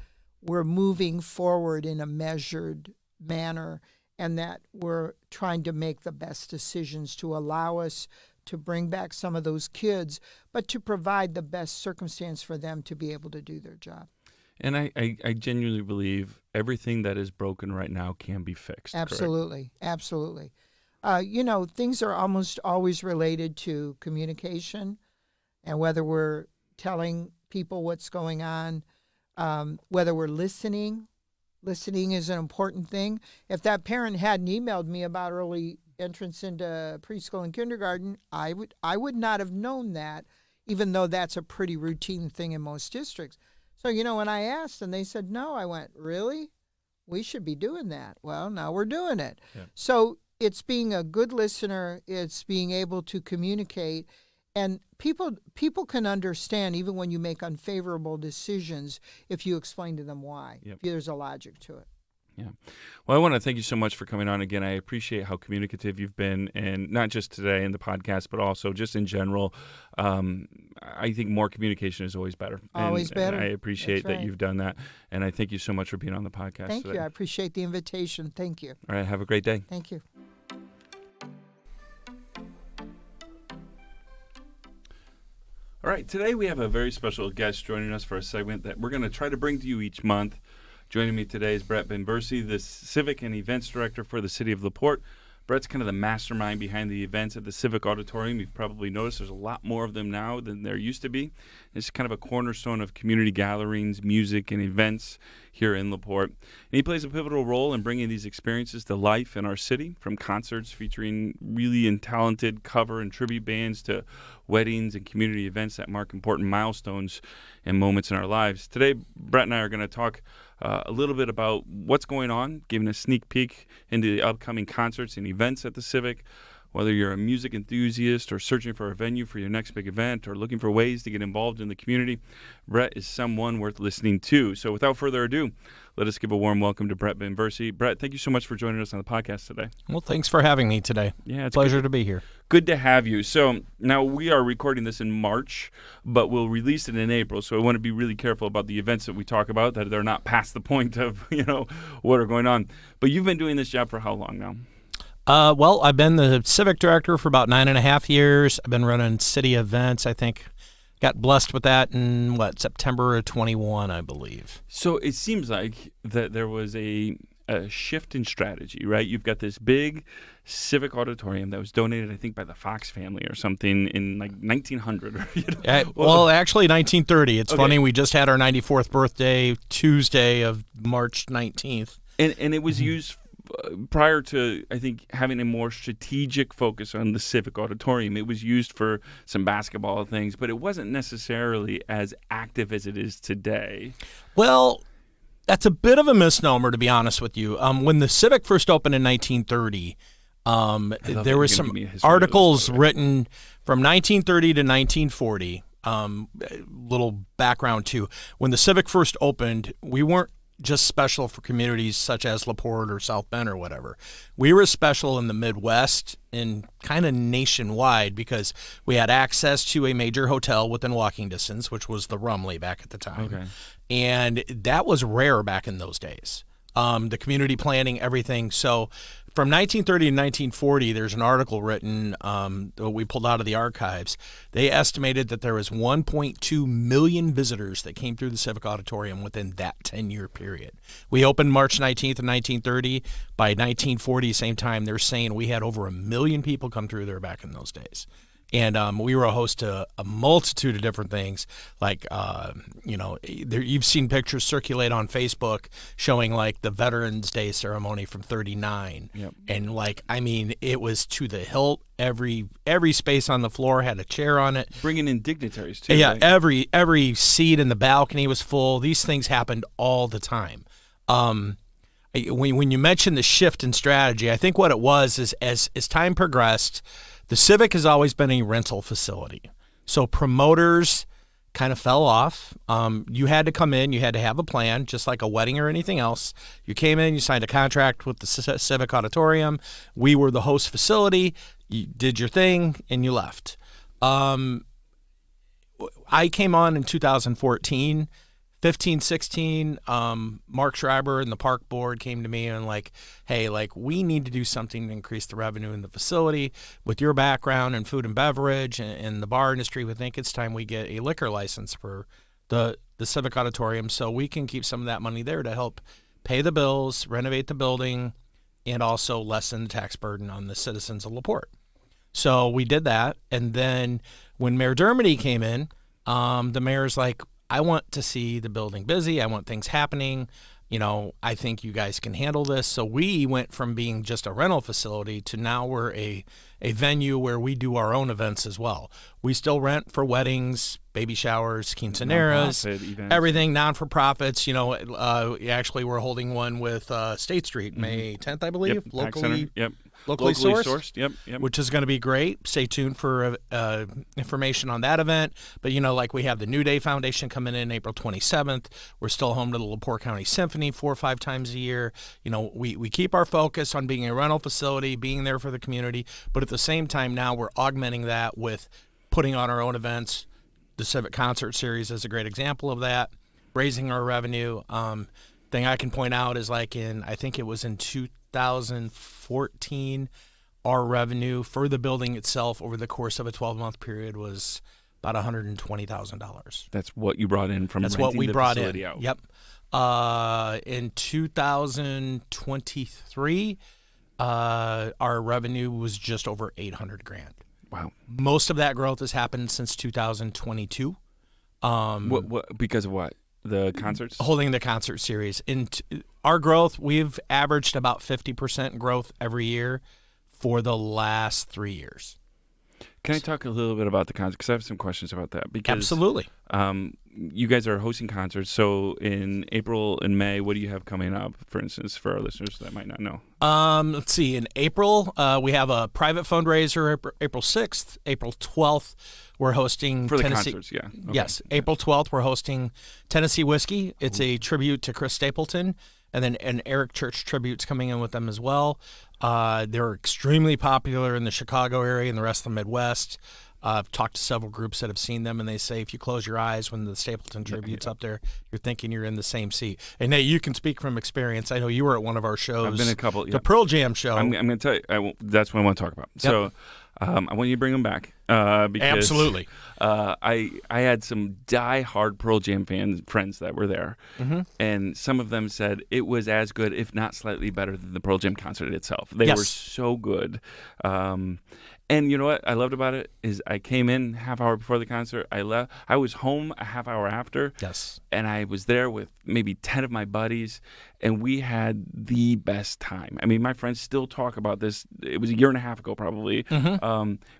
we're moving forward in a measured manner and that we're trying to make the best decisions to allow us to bring back some of those kids, but to provide the best circumstance for them to be able to do their job. And I genuinely believe everything that is broken right now can be fixed. Absolutely. Correct? Absolutely. Things are almost always related to communication and whether we're telling people what's going on, whether we're listening. Listening is an important thing. If that parent hadn't emailed me about early entrance into preschool and kindergarten, I would not have known that, even though that's a pretty routine thing in most districts. So, when I asked and they said no, I went, really? We should be doing that. Well, now we're doing it. Yeah. So it's being a good listener. It's being able to communicate. And people can understand even when you make unfavorable decisions if you explain to them why. Yep. If there's a logic to it. Yeah. Well, I want to thank you so much for coming on again. I appreciate how communicative you've been, and not just today in the podcast, but also just in general. I think more communication is always better. Always better. And I appreciate that you've done that, and I thank you so much for being on the podcast Thank today. you. I appreciate the invitation. Thank you. All right. Have a great day. Thank you. All right, today we have a very special guest joining us for a segment that we're going to try to bring to you each month. Joining me today is Brett Binversie, the Civic and Events Director for the City of La Porte. Brett's kind of the mastermind behind the events at the Civic Auditorium. You've probably noticed there's a lot more of them now than there used to be. It's kind of a cornerstone of community gatherings, music, and events here in La Porte. And he plays a pivotal role in bringing these experiences to life in our city, from concerts featuring really talented cover and tribute bands to weddings and community events that mark important milestones and moments in our lives. Today, Brett and I are going to talk a little bit about what's going on, giving a sneak peek into the upcoming concerts and events at the Civic. Whether you're a music enthusiast or searching for a venue for your next big event or looking for ways to get involved in the community, Brett is someone worth listening to. So without further ado, let us give a warm welcome to Brett Binversie. Brett, thank you so much for joining us on the podcast today. Well, thanks for having me today. Yeah, it's pleasure to be here. Good to have you. So now we are recording this in March, but we'll release it in April. So I want to be really careful about the events that we talk about, that they're not past the point of, what are going on. But you've been doing this job for how long now? Well, I've been the Civic Director for about 9.5 years. I've been running city events, I think. Got blessed with that in, September of 21, I believe. So it seems like that there was a shift in strategy, right? You've got this big Civic Auditorium that was donated, I think, by the Fox family or something in 1900. Well, actually 1930. It's funny, we just had our 94th birthday Tuesday of March 19th. And it was used prior to, I think, having a more strategic focus on the Civic Auditorium. It was used for some basketball things, but it wasn't necessarily as active as it is today. Well, that's a bit of a misnomer, to be honest with you. When the Civic first opened in 1930, there were some articles written from 1930 to 1940. Little background, too. When the Civic first opened, we weren't just special for communities such as La Porte or South Bend or whatever. We were special in the Midwest and kind of nationwide because we had access to a major hotel within walking distance, which was the Rumley back at the time. Okay. And that was rare back in those days. The community planning, everything. So from 1930 to 1940, there's an article written that we pulled out of the archives. They estimated that there was 1.2 million visitors that came through the Civic Auditorium within that 10-year period. We opened March 19th of 1930. By 1940, same time, they're saying we had over 1 million people come through there back in those days. And we were a host to a multitude of different things. Like, you've seen pictures circulate on Facebook showing like the Veterans Day ceremony from '39. Yep. And like, I mean, it was to the hilt. Every space on the floor had a chair on it. Bringing in dignitaries too. Yeah, right? every seat in the balcony was full. These things happened all the time. When you mentioned the shift in strategy, I think what it was is as time progressed, the Civic has always been a rental facility. So promoters kind of fell off. You had to come in, you had to have a plan, just like a wedding or anything else. You came in, you signed a contract with the Civic Auditorium. We were the host facility. You did your thing, and you left. I came on in 2014. 15, 16, Mark Schreiber and the park board came to me and like, hey, like we need to do something to increase the revenue in the facility. With your background in food and beverage and the bar industry, we think it's time we get a liquor license for the Civic Auditorium so we can keep some of that money there to help pay the bills, renovate the building, and also lessen the tax burden on the citizens of La Porte. So we did that. And then when Mayor Dermody came in, the mayor's like, I want to see the building busy. I want things happening. I think you guys can handle this. So we went from being just a rental facility to now we're a venue where we do our own events as well. We still rent for weddings, baby showers, quinceaneras, everything, non-for-profits. Actually we're holding one with State Street, May 10th, I believe. Yep, locally sourced. Yep. Which is going to be great. Stay tuned for information on that event. But, like we have the New Day Foundation coming in April 27th. We're still home to the La Porte County Symphony 4 or 5 times a year. We keep our focus on being a rental facility, being there for the community. But at the same time now we're augmenting that with putting on our own events. The Civic Concert Series is a great example of that, raising our revenue. Thing I can point out is like I think it was in 2014, our revenue for the building itself over the course of a 12-month period was about $120,000. That's what you brought in from That's what we brought in. Out. Yep. In 2023, our revenue was just over $800,000. Wow. Most of that growth has happened since 2022. What? Because of what? The concerts? Holding the concert series. In our growth, we've averaged about 50% growth every year for the last 3 years. Can I talk a little bit about the concert? Because I have some questions about that. Because, absolutely. You guys are hosting concerts. So in April and May, what do you have coming up, for instance, for our listeners that might not know? Let's see. In April, we have a private fundraiser, April 6th. April 12th, we're hosting for the Tennessee. Concerts, yeah. Okay. Yes. April 12th, we're hosting Tennessee Whiskey. It's a tribute to Chris Stapleton. And then an Eric Church tribute's coming in with them as well. They're extremely popular in the Chicago area and the rest of the Midwest. I've talked to several groups that have seen them, and they say if you close your eyes when the Stapleton tribute's up there, you're thinking you're in the same seat. And Nate, you can speak from experience. I know you were at one of our shows. I've been a couple. Yep. The Pearl Jam show. I'm going to tell you, that's what I want to talk about. Yep. So I want you to bring them back. Because, absolutely. I had some die-hard Pearl Jam friends that were there, and some of them said it was as good, if not slightly better, than the Pearl Jam concert itself. They were so good. And you know what I loved about it is I came in half hour before the concert. I left. I was home a half hour after. Yes. And I was there with maybe 10 of my buddies, and we had the best time. I mean, my friends still talk about this. It was a year and a half ago, probably.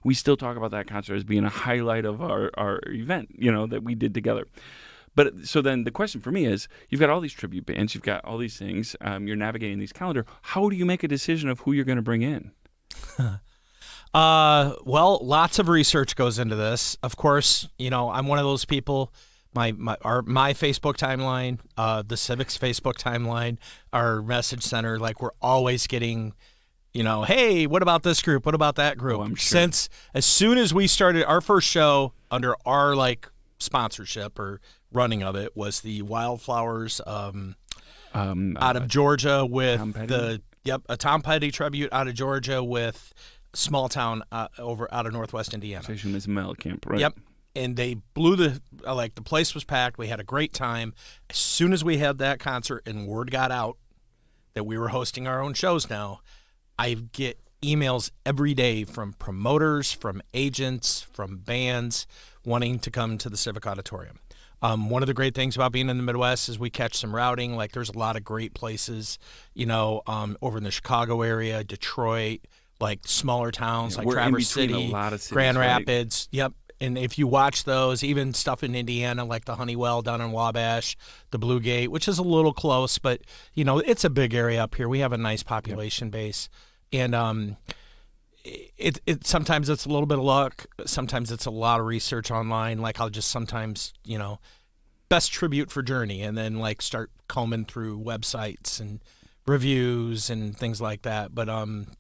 We still talk about that concert as being a highlight of our event, that we did together. But so then the question for me is, you've got all these tribute bands, you've got all these things, you're navigating these calendar. How do you make a decision of who you're going to bring in? Well, lots of research goes into this. Of course, I'm one of those people. My Facebook timeline, the Civic's Facebook timeline, our message center, like we're always getting, hey, what about this group? What about that group? Oh, I'm sure. Since as soon as we started our first show under our sponsorship or running of it was the Wildflowers out of Georgia with a Tom Petty tribute out of Georgia with small town over out of Northwest Indiana. Station is Mellencamp, right? Yep. And they blew the place was packed. We had a great time. As soon as we had that concert and word got out that we were hosting our own shows now, I get emails every day from promoters, from agents, from bands wanting to come to the Civic Auditorium. One of the great things about being in the Midwest is we catch some routing. Like there's a lot of great places, over in the Chicago area, Detroit, like smaller towns like Traverse City, Grand Rapids. Yep. And if you watch those, even stuff in Indiana, like the Honeywell down in Wabash, the Blue Gate, which is a little close, but, it's a big area up here. We have a nice population base. And it sometimes it's a little bit of luck. Sometimes it's a lot of research online. Like I'll just sometimes, best tribute for Journey, and then like start combing through websites and reviews and things like that. But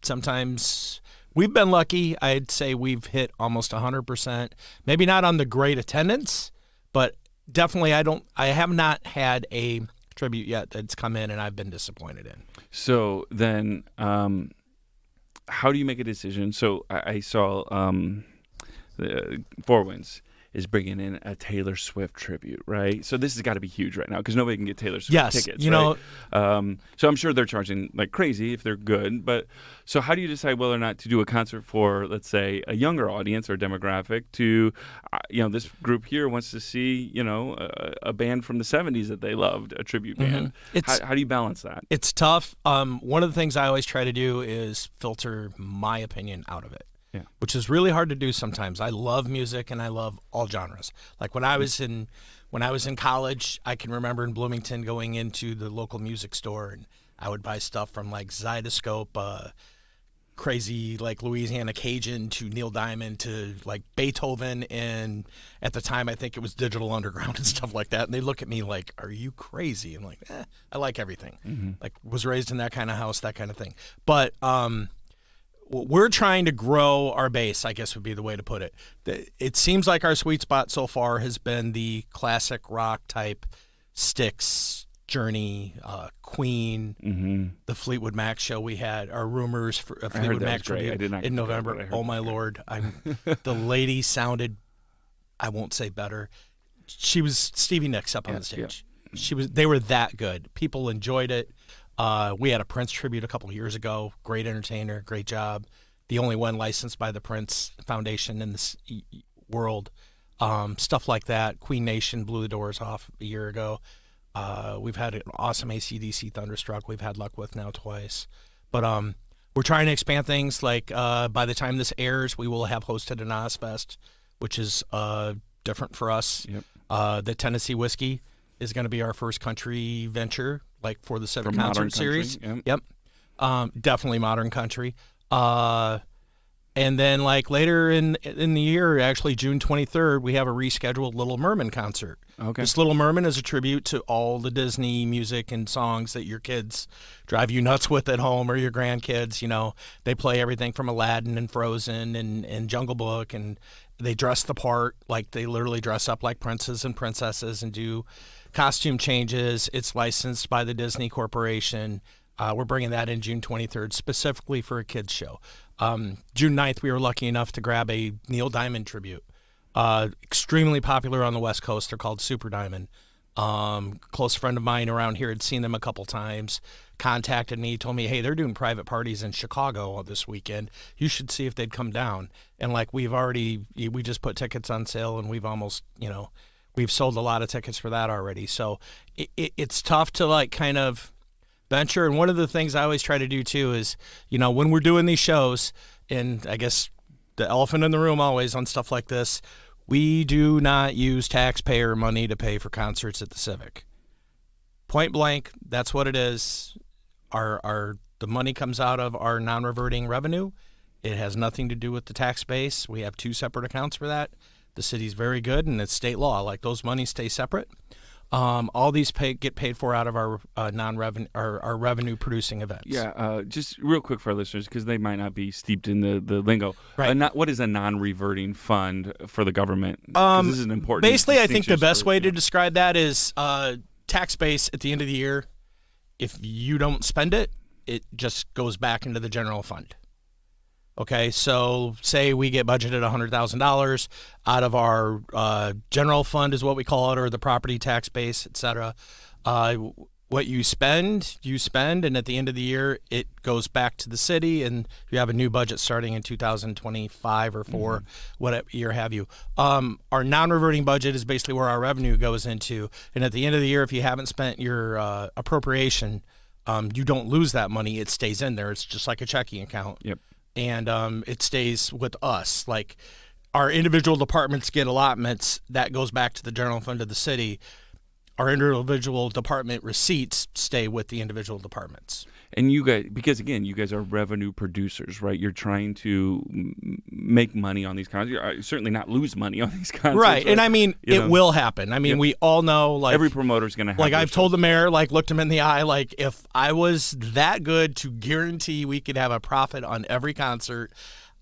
sometimes we've been lucky. I'd say we've hit almost 100%. Maybe not on the great attendance, but definitely I have not had a tribute yet that's come in and I've been disappointed in. So then how do you make a decision? So I saw the Four Winds is bringing in a Taylor Swift tribute, right? So this has got to be huge right now because nobody can get Taylor Swift tickets, right? So I'm sure they're charging like crazy if they're good. But so how do you decide whether or not to do a concert for, let's say, a younger audience or demographic to, this group here wants to see, a band from the 70s that they loved, a tribute band. How do you balance that? It's tough. One of the things I always try to do is filter my opinion out of it. Yeah. Which is really hard to do sometimes. I love music and I love all genres. Like when I was in college, I can remember in Bloomington going into the local music store and I would buy stuff from like Zydeoscope, crazy like Louisiana Cajun to Neil Diamond to like Beethoven, and at the time I think it was Digital Underground and stuff like that. And they look at me like, "Are you crazy?" I'm like, I like everything. Mm-hmm. Like was raised in that kind of house, that kind of thing. But we're trying to grow our base, I guess would be the way to put it. It seems like our sweet spot so far has been the classic rock type Styx, Journey, Queen, the Fleetwood Mac show we had, our Rumors for a Fleetwood Mac tribute in November. Oh my Lord. The lady sounded, I won't say better. She was Stevie Nicks up on the stage. Yeah. They were that good. People enjoyed it. We had a Prince tribute a couple of years ago. Great entertainer, great job. The only one licensed by the Prince Foundation in this world. Stuff like that. Queen Nation blew the doors off a year ago. We've had an awesome AC/DC Thunderstruck we've had luck with now twice. But we're trying to expand things. Like by the time this airs, we will have hosted an Ozfest, which is different for us. Yep. The Tennessee Whiskey is going to be our first country venture, like for the Civic Concert Series. Yep. Definitely modern country. And then like later in the year, actually June 23rd, we have a rescheduled Little Merman concert. Okay. This Little Merman is a tribute to all the Disney music and songs that your kids drive you nuts with at home, or your grandkids. They play everything from Aladdin and Frozen and Jungle Book, and they dress the part. Like they literally dress up like princes and princesses and do costume changes. It's licensed by the Disney Corporation. We're bringing that in June 23rd specifically for a kids show. June 9th, we were lucky enough to grab a Neil Diamond tribute. Extremely popular on the West Coast. They're called Super Diamond. Close friend of mine around here had seen them a couple times, contacted me, told me, hey, they're doing private parties in Chicago this weekend. You should see if they'd come down. And like we just put tickets on sale, and we've almost, we've sold a lot of tickets for that already. So it's tough to like kind of venture. And one of the things I always try to do too is, when we're doing these shows, and I guess the elephant in the room always on stuff like this, we do not use taxpayer money to pay for concerts at the Civic. Point blank, that's what it is. The money comes out of our non-reverting revenue. It has nothing to do with the tax base. We have two separate accounts for that. The city's very good, and it's state law. Like those monies stay separate. All these get paid for out of our non-revenue, our revenue-producing events. Yeah, just real quick for our listeners, because they might not be steeped in the lingo. Right. What is a non-reverting fund for the government? This is an important. Basically, I think the best way to describe that is tax base at the end of the year. If you don't spend it, it just goes back into the general fund. Okay, so say we get budgeted $100,000 out of our general fund is what we call it, or the property tax base, et cetera. what you spend, and at the end of the year, it goes back to the city, and you have a new budget starting in 2025 or 4, whatever year have you. Our non-reverting budget is basically where our revenue goes into, and at the end of the year, if you haven't spent your appropriation, you don't lose that money. It stays in there. It's just like a checking account. Yep. And it stays with us. Like our individual departments get allotments, that goes back to the general fund of the city. Our individual department receipts stay with the individual departments. And you guys, because again, you guys are revenue producers, right? You're trying to make money on these concerts. You're certainly not lose money on these concerts. Right. And I mean, it will happen. I mean, we all know, like, every promoter's going to have, like, I've told the mayor, like, looked him in the eye, like, if I was that good to guarantee we could have a profit on every concert,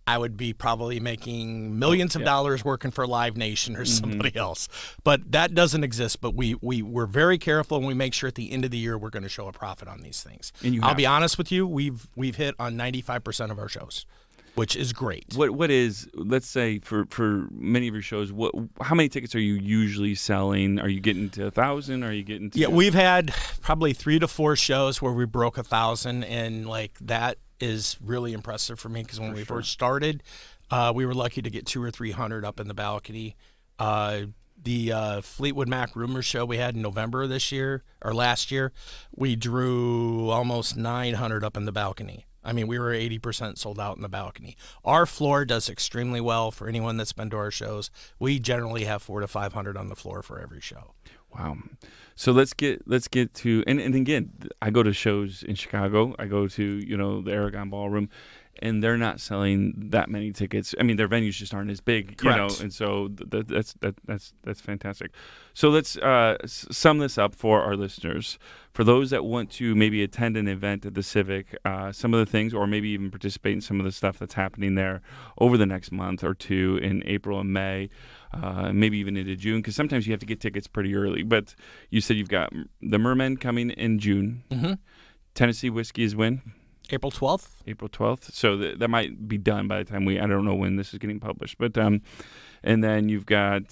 I would be probably making millions of dollars working for Live Nation or somebody else. But that doesn't exist. But we're very careful, and we make sure at the end of the year we're going to show a profit on these things. And I'll be honest with you, we've hit on 95% of our shows, which is great. What is, let's say, for many of your shows, how many tickets are you usually selling? Are you getting to 1,000? Are you getting to... Yeah, we've had probably 3 to 4 shows where we broke 1,000, and like that is really impressive for me, because when we first started, we were lucky to get 200 or 300 up in the balcony. The Fleetwood Mac Rumor show we had in November last year, we drew almost 900 up in the balcony. I mean, we were 80% sold out in the balcony. Our floor does extremely well for anyone that's been to our shows. We generally have 400 to 500 on the floor for every show. Wow. So let's get to, and again, I go to shows in Chicago. I go to, the Aragon Ballroom, and they're not selling that many tickets. I mean, their venues just aren't as big, Correct. And so that's fantastic. So let's sum this up for our listeners. For those that want to maybe attend an event at the Civic, some of the things, or maybe even participate in some of the stuff that's happening there over the next month or two in April and May, maybe even into June, because sometimes you have to get tickets pretty early. But you said you've got the Mermen coming in June. Mm-hmm. Tennessee Whiskey is when? April 12th. April 12th. So that might be done by the time I don't know when this is getting published. But and then you've got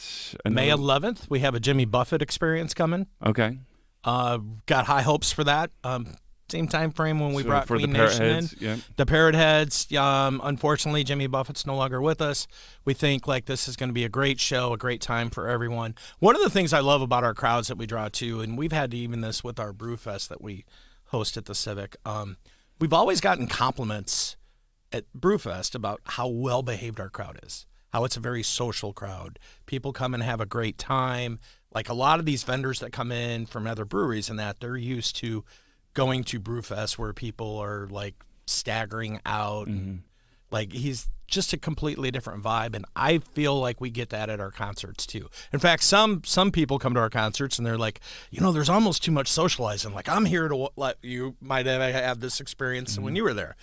May 11th. We have a Jimmy Buffett experience coming. Okay. Got high hopes for that. Same time frame when we brought Queen Nation in. Yeah. The Parrot Heads. Unfortunately, Jimmy Buffett's no longer with us. We think like this is going to be a great show, a great time for everyone. One of the things I love about our crowds that we draw to, and we've had even this with our Brewfest that we host at the Civic. We've always gotten compliments at Brewfest about how well behaved our crowd is, how it's a very social crowd. People come and have a great time. Like a lot of these vendors that come in from other breweries and that, they're used to going to Brewfest where people are like staggering out. Mm-hmm. And, like he's just a completely different vibe, and I feel like we get that at our concerts too. In fact, some people come to our concerts and they're like, there's almost too much socializing. Like I'm here to let you might have had this experience when you were there.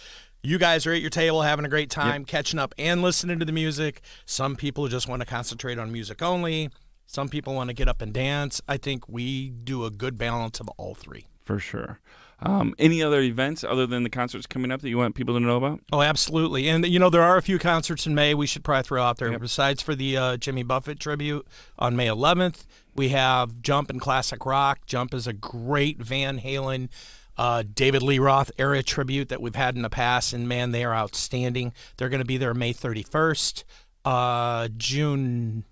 You guys are at your table having a great time, catching up and listening to the music. Some people just want to concentrate on music only. Some people want to get up and dance. I think we do a good balance of all three. For sure. Any other events other than the concerts coming up that you want people to know about? Oh, absolutely. And, there are a few concerts in May we should probably throw out there. Yep. Besides for the Jimmy Buffett tribute on May 11th, we have Jump and Classic Rock. Jump is a great Van Halen, David Lee Roth era tribute that we've had in the past, and, man, they are outstanding. They're going to be there May 31st. June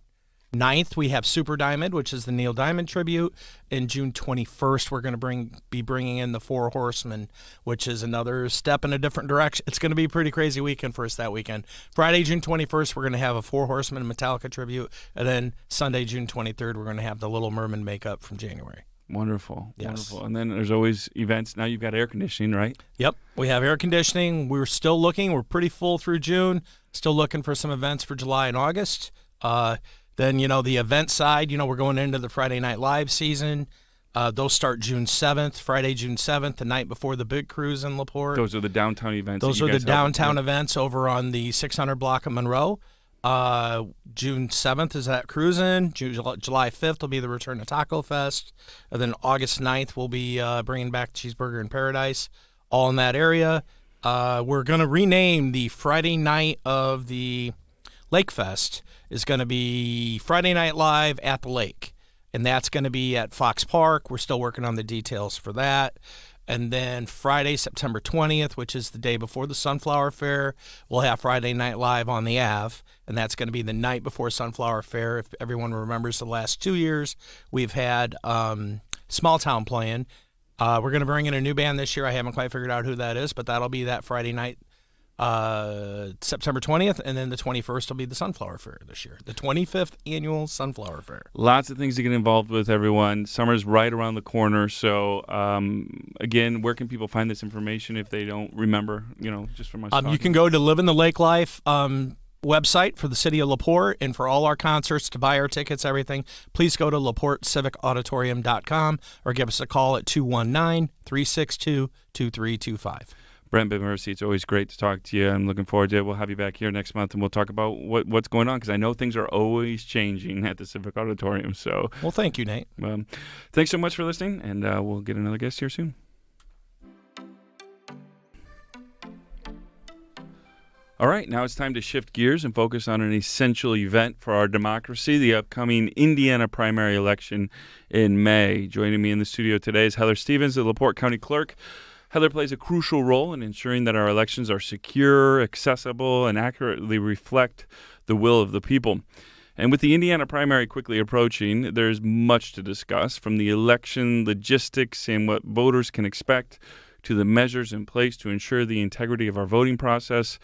9th, we have Super Diamond, which is the Neil Diamond tribute. And June 21st, we're going to be bringing in the Four Horsemen, which is another step in a different direction. It's going to be a pretty crazy weekend for us that weekend. Friday, June 21st, we're going to have a Four Horsemen Metallica tribute. And then Sunday, June 23rd, we're going to have the Little Merman makeup from January. Wonderful. Yes. Wonderful. And then there's always events. Now you've got air conditioning, right? Yep. We have air conditioning. We're still looking. We're pretty full through June. Still looking for some events for July and August. Then, the event side, we're going into the Friday Night Live season. Those start June 7th, Friday, June 7th, the night before the big cruise in La Porte. Those are the downtown events. Those are the downtown events over on the 600 block of Monroe. June 7th is that cruising. July 5th will be the return to Taco Fest. And then August 9th, we'll be bringing back Cheeseburger in Paradise, all in that area. We're going to rename the Friday night of the Lake Fest is going to be Friday Night Live at the Lake. and that's going to be at Fox Park. We're still working on the details for that. And then Friday, September 20th, which is the day before the Sunflower Fair, we'll have Friday Night Live on the Ave, and that's going to be the night before Sunflower Fair. If everyone remembers the last 2 years, we've had Small Town playing. We're going to bring in a new band this year. I haven't quite figured out who that is, but that'll be that Friday night, September 20th, and then the 21st will be the Sunflower Fair this year, the 25th annual Sunflower Fair. Lots of things to get involved with, everyone. Summer's right around the corner, so again, where can people find this information if they don't remember, just from us talking? You can go to Livin' the Lake Life website for the City of La Porte, and for all our concerts, to buy our tickets, everything, please go to LaPorteCivicAuditorium.com or give us a call at 219-362-2325. Brent Binversie, it's always great to talk to you. I'm looking forward to it. We'll have you back here next month, and we'll talk about what's going on, because I know things are always changing at the Civic Auditorium. So, well, thank you, Nate. Thanks so much for listening, and we'll get another guest here soon. All right, now it's time to shift gears and focus on an essential event for our democracy, the upcoming Indiana primary election in May. Joining me in the studio today is Heather Stevens, the La Porte County Clerk. Heather plays a crucial role in ensuring that our elections are secure, accessible, and accurately reflect the will of the people. And with the Indiana primary quickly approaching, there's much to discuss, from the election logistics and what voters can expect to the measures in place to ensure the integrity of our voting process.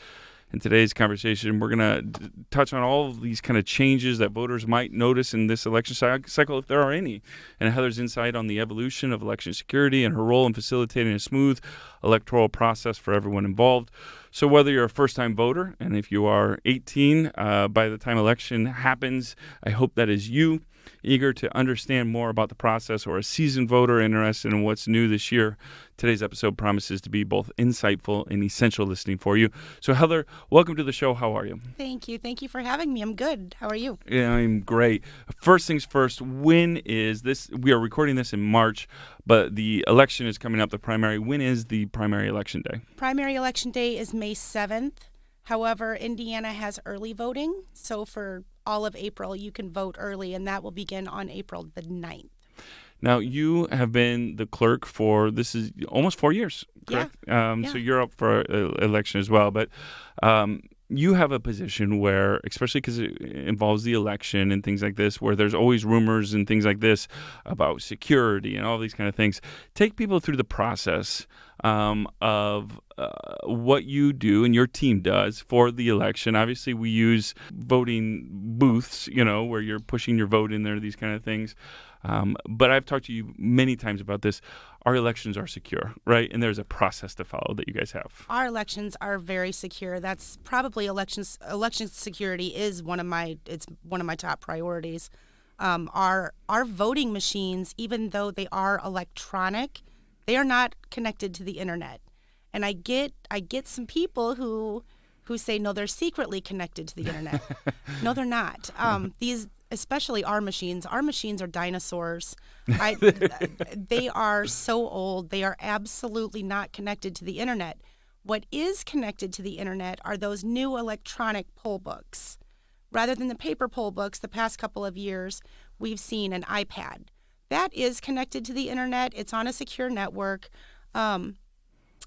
In today's conversation, we're going to touch on all of these kind of changes that voters might notice in this election cycle, if there are any, and Heather's insight on the evolution of election security and her role in facilitating a smooth electoral process for everyone involved. So whether you're a first-time voter, and if you are 18 by the time election happens, I hope that is you, eager to understand more about the process, or a seasoned voter interested in what's new this year, today's episode promises to be both insightful and essential listening for you. So Heather, welcome to the show. How are you? Thank you. Thank you for having me. I'm good. How are you? Yeah, I'm great. First things first, when is this? We are recording this in March, but the election is coming up, the primary. When is the primary election day? Primary election day is May 7th. However, Indiana has early voting, so for all of April, you can vote early, and that will begin on April the 9th. Now, you have been the clerk for, this is almost 4 years, correct? Yeah. So you're up for election as well, but you have a position where, especially because it involves the election and things like this, where there's always rumors and things like this about security and all these kind of things. Take people through the process of what you do and your team does for the election. Obviously, we use voting booths, where you're pushing your vote in there, these kind of things. But I've talked to you many times about this. Our elections are secure, right? And there's a process to follow that you guys have. Our elections are very secure. That's probably election security is one of my top priorities. Our voting machines, even though they are electronic, they are not connected to the internet. And I get some people who say, no, they're secretly connected to the internet. No, they're not. Especially our machines. Our machines are dinosaurs. They are so old. They are absolutely not connected to the internet. What is connected to the internet are those new electronic poll books. Rather than the paper poll books, the past couple of years, we've seen an iPad. That is connected to the internet. It's on a secure network. And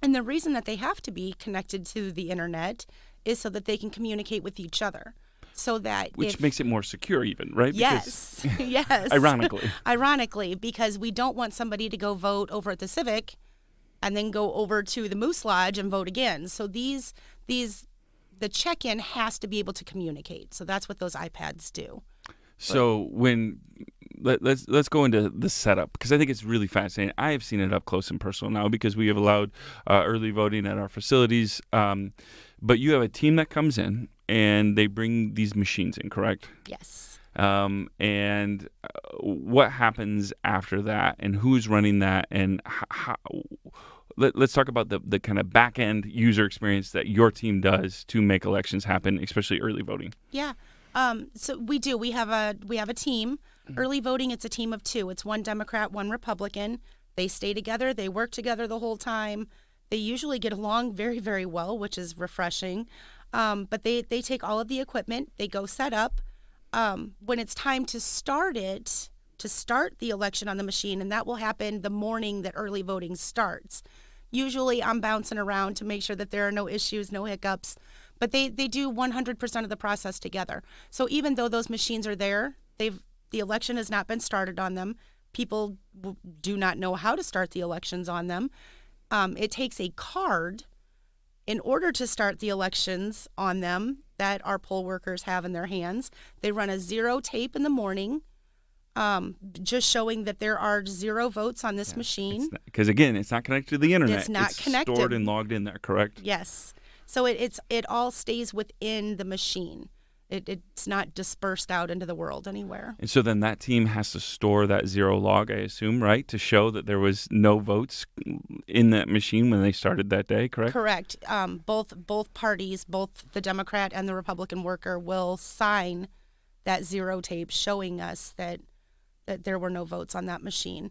the reason that they have to be connected to the internet is so that they can communicate with each other. Which makes it more secure even, right? Yes, yes. Ironically, because we don't want somebody to go vote over at the Civic and then go over to the Moose Lodge and vote again. So the check-in has to be able to communicate. So that's what those iPads do. So let's go into the setup, because I think it's really fascinating. I have seen it up close and personal now because we have allowed early voting at our facilities. But you have a team that comes in and they bring these machines in, correct? Yes. And what happens after that, and who's running that, and how? Let's talk about the kind of back-end user experience that your team does to make elections happen, especially early voting. Yeah. So we do. We have a team. Early voting, it's a team of two. It's one Democrat, one Republican. They stay together. They work together the whole time. They usually get along very, very well, which is refreshing. But they take all of the equipment. They go set up. When it's time to start it, to start the election on the machine, and that will happen the morning that early voting starts. Usually I'm bouncing around to make sure that there are no issues, no hiccups, but they do 100% of the process together. So even though those machines are there, the election has not been started on them. People do not know how to start the elections on them. It takes a card in order to start the elections on them that our poll workers have in their hands. They run a zero tape in the morning, just showing that there are 0 votes on this machine. Because again, it's not connected to the internet. It's not connected. Stored and logged in there, correct? Yes. So it all stays within the machine. It's not dispersed out into the world anywhere. And so then that team has to store that 0 log, I assume, right, to show that there was no votes in that machine when they started that day, correct? Correct. Both parties, both the Democrat and the Republican worker, will sign that 0 tape showing us that there were no votes on that machine.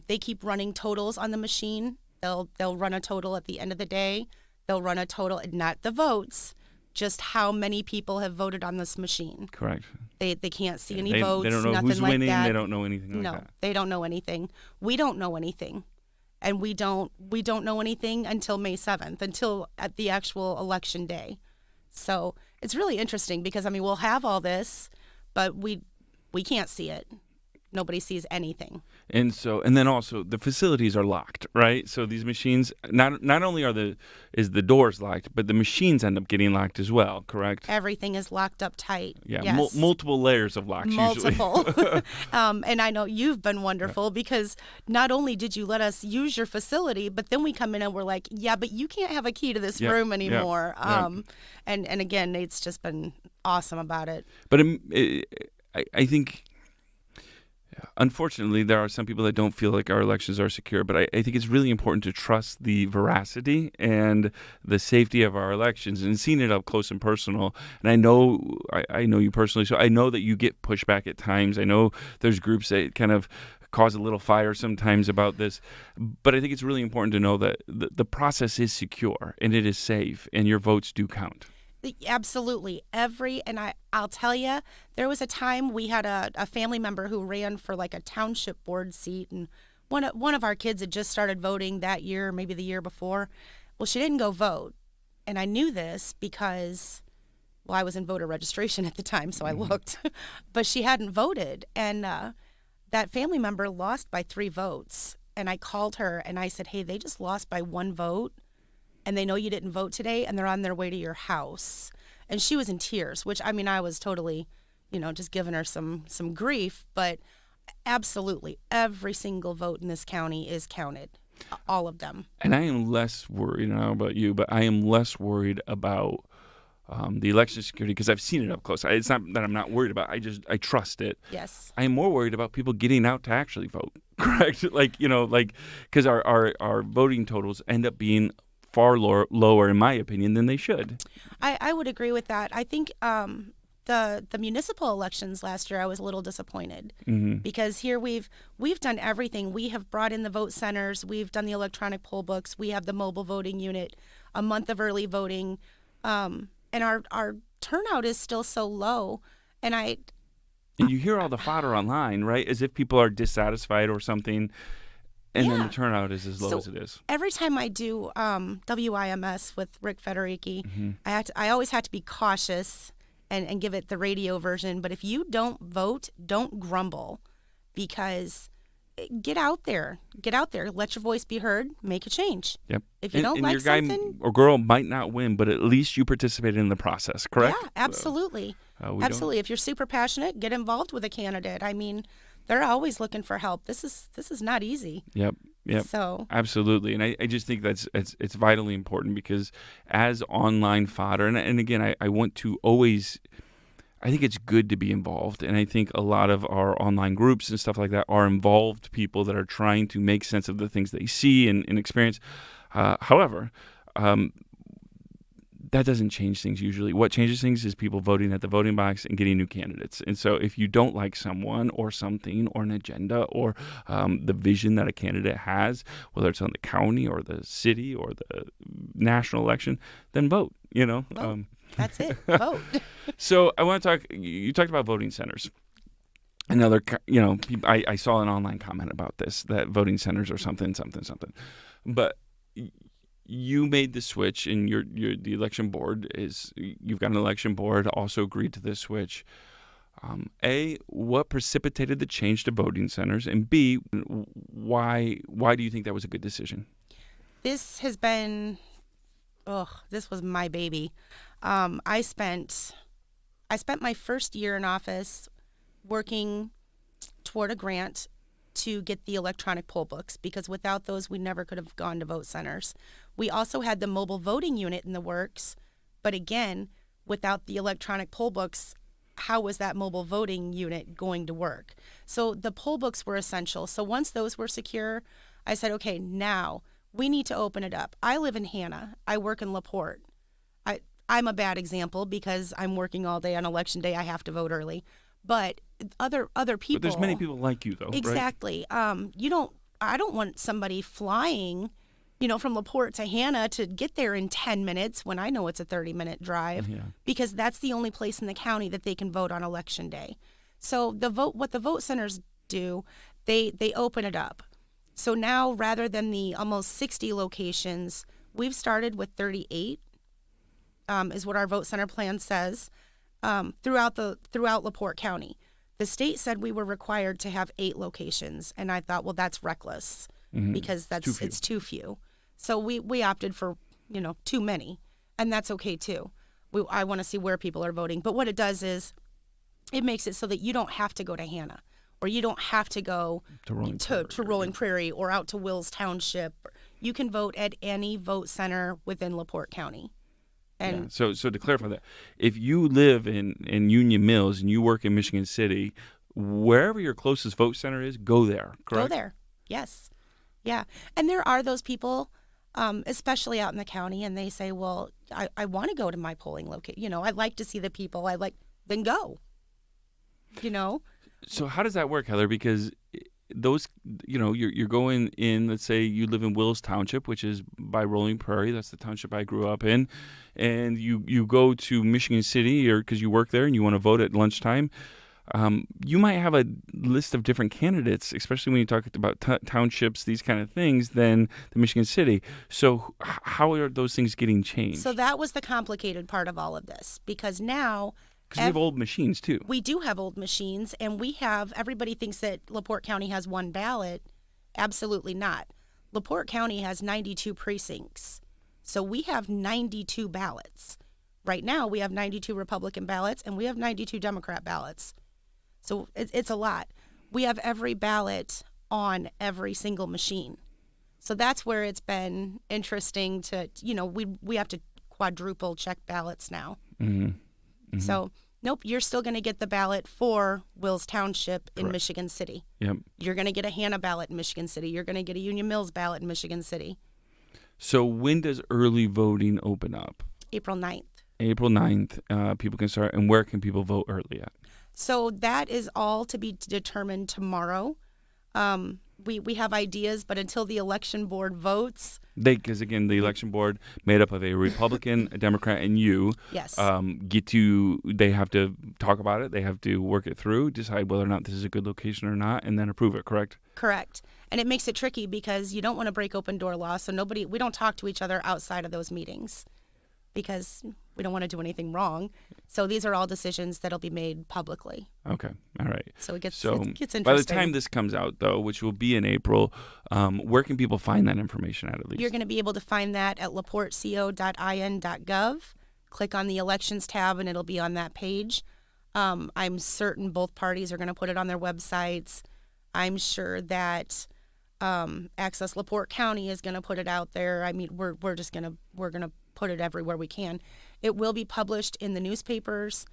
They keep running totals on the machine. They'll run a total at the end of the day. They'll run a total, not the votes, just how many people have voted on this machine. Correct. They can't see any votes. They don't know nothing who's like winning. that. They don't know anything like that. No, they don't know anything. We don't know anything, and we don't know anything until May 7th, until at the actual election day. So it's really interesting because we'll have all this, but we can't see it. Nobody sees anything. And then also the facilities are locked, right? So these machines, not only is the doors locked, but the machines end up getting locked as well, correct? Everything is locked up tight. Yeah, yes. Multiple layers of locks Multiple. usually. And I know you've been wonderful because not only did you let us use your facility, but then we come in and we're like, yeah, but you can't have a key to this room anymore. And again, Nate's just been awesome about it. But I think... Unfortunately, there are some people that don't feel like our elections are secure, but I think it's really important to trust the veracity and the safety of our elections and seeing it up close and personal. And I know you personally, so I know that you get pushback at times. I know there's groups that kind of cause a little fire sometimes about this, but I think it's really important to know that the process is secure and it is safe and your votes do count. Absolutely. I'll tell you, there was a time we had a family member who ran for like a township board seat, and one of our kids had just started voting that year, maybe the year before. Well, she didn't go vote, and I knew this because, I was in voter registration at the time, so I looked, but she hadn't voted, and that family member lost by 3 votes, and I called her and I said, hey, they just lost by 1 vote. And they know you didn't vote today, and they're on their way to your house. And she was in tears, which, I was totally, just giving her some grief. But absolutely, every single vote in this county is counted, all of them. And I am less worried, I don't know about you, but I am less worried about the election security because I've seen it up close. It's not that I'm not worried about it. I trust it. Yes. I am more worried about people getting out to actually vote, correct? Because our voting totals end up being far lower, in my opinion, than they should. I would agree with that. I think the municipal elections last year, I was a little disappointed because here we've done everything. We have brought in the vote centers. We've done the electronic poll books. We have the mobile voting unit, a month of early voting, and our turnout is still so low. And you hear all the fodder online, right? As if people are dissatisfied or something. And then the turnout is as low as it is. Every time I do WIMS with Rick Federici, I always have to be cautious and give it the radio version. But if you don't vote, don't grumble, because get out there, let your voice be heard, make a change. Yep. If you don't like your guy something or girl might not win, but at least you participated in the process, correct? Yeah, absolutely. Absolutely. If you're super passionate, get involved with a candidate. They're always looking for help. This is not easy. Yep. So absolutely, and I just think it's vitally important because as online fodder, and again, I want to always. I think it's good to be involved, and I think a lot of our online groups and stuff like that are involved people that are trying to make sense of the things they see and experience. However, that doesn't change things usually. What changes things is people voting at the voting box and getting new candidates. And so if you don't like someone or something or an agenda or the vision that a candidate has, whether it's on the county or the city or the national election, then vote, Vote. That's it. Vote. So I want to talk, you talked about voting centers. another, I saw an online comment about this, that voting centers are something. But you made the switch, and the election board you've got an election board also agreed to this switch. What precipitated the change to voting centers, and B, why do you think that was a good decision? This has been, this was my baby. I spent my first year in office working toward a grant to get the electronic poll books, because without those, we never could have gone to vote centers. We also had the mobile voting unit in the works, but again, without the electronic poll books, how was that mobile voting unit going to work? So the poll books were essential. So once those were secure, I said, okay, now we need to open it up. I live in Hannah. I work in La Porte. I'm a bad example because I'm working all day on election day. I have to vote early. But other people. But there's many people like you, though. Exactly. Right? I don't want somebody flying, from La Porte to Hannah to get there in 10 minutes when I know it's a 30-minute drive, because that's the only place in the county that they can vote on election day. So what the vote centers do, they open it up. So now, rather than the almost 60 locations, we've started with 38. Is what our vote center plan says, throughout La Porte County. The state said we were required to have 8 locations, and I thought, well, that's reckless because it's too few. So we opted for too many, and that's okay too. I want to see where people are voting, but what it does is it makes it so that you don't have to go to Hannah, or you don't have to go to Rolling Prairie or out to Wills Township. You can vote at any vote center within La Porte County. And so to clarify that, if you live in Union Mills and you work in Michigan City, wherever your closest vote center is, go there, correct? Go there, yes. Yeah. And there are those people, especially out in the county, and they say, well, I want to go to my polling location. I'd like to see the people. Then go. So how does that work, Heather? Because those, you're going in, let's say you live in Wills Township, which is by Rolling Prairie. That's the township I grew up in. And you go to Michigan City because you work there and you want to vote at lunchtime. You might have a list of different candidates, especially when you talk about townships, these kind of things, than the Michigan City. So how are those things getting changed? So that was the complicated part of all of this, because now... Because we have old machines, too. We do have old machines, and everybody thinks that La Porte County has one ballot. Absolutely not. La Porte County has 92 precincts, so we have 92 ballots. Right now, we have 92 Republican ballots, and we have 92 Democrat ballots. So it's a lot. We have every ballot on every single machine. So that's where it's been interesting to, we have to quadruple check ballots now. Mm-hmm. Mm-hmm. So, nope, you're still going to get the ballot for Wills Township in Michigan City. Yep. You're going to get a Hannah ballot in Michigan City. You're going to get a Union Mills ballot in Michigan City. So when does early voting open up? April 9th. April 9th, people can start. And where can people vote early at? So that is all to be determined tomorrow. We have ideas, but until the election board votes... Because, again, the election board made up of a Republican, a Democrat, and you. Yes. They have to talk about it. They have to work it through, decide whether or not this is a good location or not, and then approve it, correct? Correct. And it makes it tricky because you don't want to break open door law, so we don't talk to each other outside of those meetings because we don't want to do anything wrong. So these are all decisions that'll be made publicly. Okay. All right. So it gets interesting. By the time this comes out, though, which will be in April, where can people find that information at least? You're going to be able to find that at laporteco.in.gov. Click on the elections tab and it'll be on that page. I'm certain both parties are going to put it on their websites. I'm sure that Access La Porte County is going to put it out there. I mean, we're going to put it everywhere we can. It will be published in the newspapers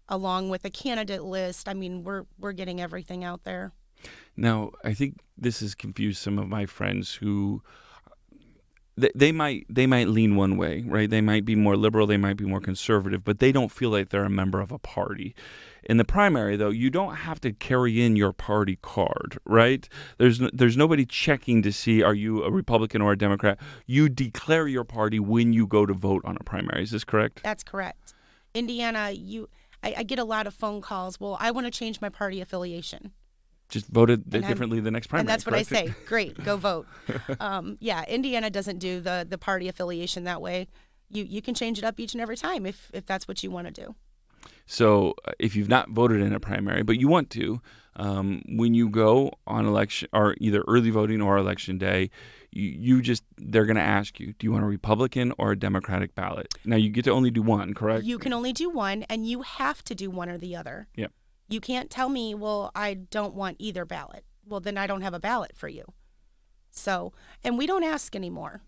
along with a candidate list. I mean, we're getting everything out there. Now, I think this has confused some of my friends who they might lean one way, right? They might be more liberal, they might be more conservative, but they don't feel like they're a member of a party. In the primary, though, you don't have to carry in your party card, right? There's nobody checking to see, are you a Republican or a Democrat? You declare your party when you go to vote on a primary. Is this correct? That's correct. Indiana, I get a lot of phone calls. Well, I want to change my party affiliation. Just voted differently the next primary. And that's what correct? I say. Great, go vote. Indiana doesn't do the party affiliation that way. You can change it up each and every time if that's what you want to do. So if you've not voted in a primary, but you want to, when you go on election or either early voting or election day, they're going to ask you, do you want a Republican or a Democratic ballot? Now you get to only do one, correct? You can only do one, and you have to do one or the other. Yep. You can't tell me, well, I don't want either ballot. Well, then I don't have a ballot for you. So, and we don't ask anymore.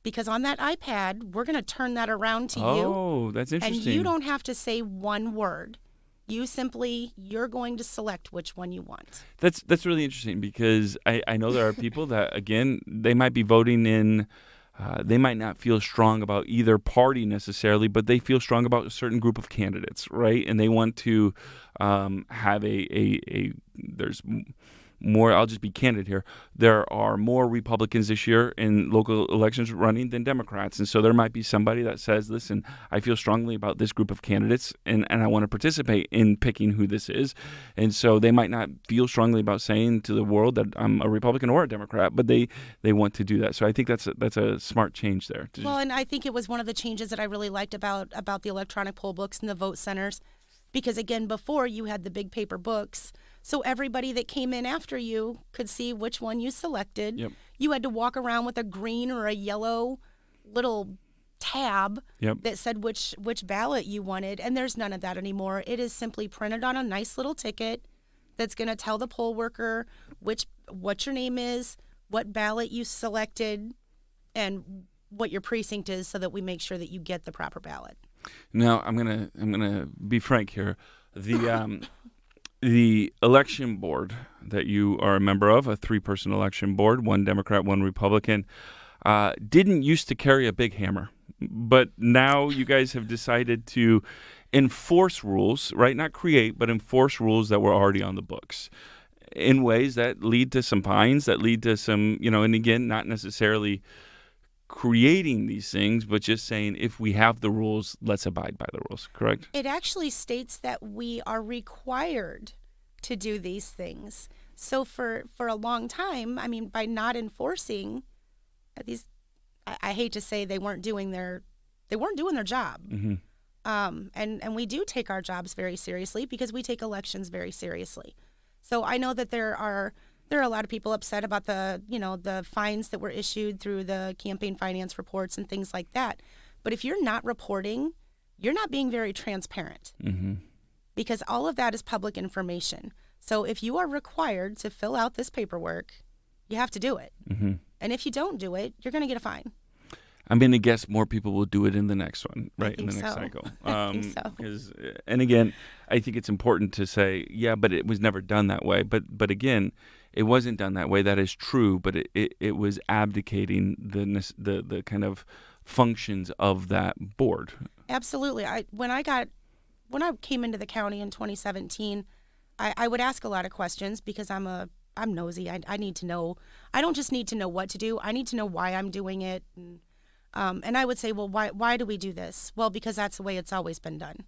Because on that iPad, we're going to turn that around to you. Oh, that's interesting. And you don't have to say one word. You're going to select which one you want. That's really interesting because I know there are people that, again, they might be voting in, they might not feel strong about either party necessarily, but they feel strong about a certain group of candidates, right? And they want to have there's more, I'll just be candid here, there are more Republicans this year in local elections running than Democrats. And so there might be somebody that says, listen, I feel strongly about this group of candidates and I want to participate in picking who this is. And so they might not feel strongly about saying to the world that I'm a Republican or a Democrat, but they want to do that. So I think that's a smart change there. Well, and I think it was one of the changes that I really liked about the electronic poll books and the vote centers. Because, again, before you had the big paper books, so everybody that came in after you could see which one you selected. Yep. You had to walk around with a green or a yellow little tab that said which ballot you wanted, and there's none of that anymore. It is simply printed on a nice little ticket that's going to tell the poll worker what your name is, what ballot you selected, and what your precinct is so that we make sure that you get the proper ballot. Now, I'm gonna be frank here. The election board that you are a member of, a 3-person election board, 1 Democrat, 1 Republican, didn't used to carry a big hammer, but now you guys have decided to enforce rules, right? Not create, but enforce rules that were already on the books in ways that lead to some fines, that lead to some, and again, not necessarily creating these things, but just saying if we have the rules, let's abide by the rules, correct? It actually states that we are required to do these things. So for a long time, I mean, by not enforcing these, I hate to say they weren't doing their job. Mm-hmm. And we do take our jobs very seriously because we take elections very seriously. So I know that there are a lot of people upset about the fines that were issued through the campaign finance reports and things like that. But if you're not reporting, you're not being very transparent. Mm-hmm. Because all of that is public information. So if you are required to fill out this paperwork, you have to do it. Mm-hmm. And if you don't do it, you're going to get a fine. I'm going to guess more people will do it in the next one, right? In the next cycle. I think so. And again, I think it's important to say, yeah, but it was never done that way. But again, it wasn't done that way. That is true, but it was abdicating the kind of functions of that board. Absolutely. When I came into the county in 2017, I would ask a lot of questions because I'm nosy. I need to know. I don't just need to know what to do. I need to know why I'm doing it. And I would say, well, why do we do this? Well, because that's the way it's always been done.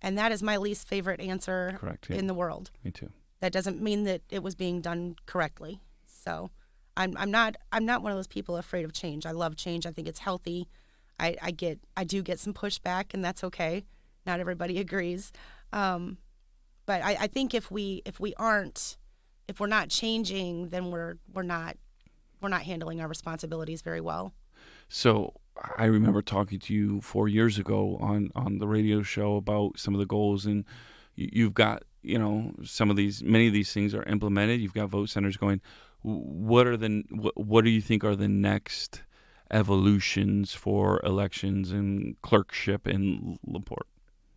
And that is my least favorite answer in the world. Me too. That doesn't mean that it was being done correctly. So I'm not one of those people afraid of change. I love change. I think it's healthy. I do get some pushback, and that's okay. Not everybody agrees. But I think if we're not changing, then we're not handling our responsibilities very well. So I remember talking to you 4 years ago on the radio show about some of the goals, and you've got, many of these things are implemented. You've got vote centers going. What do you think are the next evolutions for elections and clerkship in La Porte?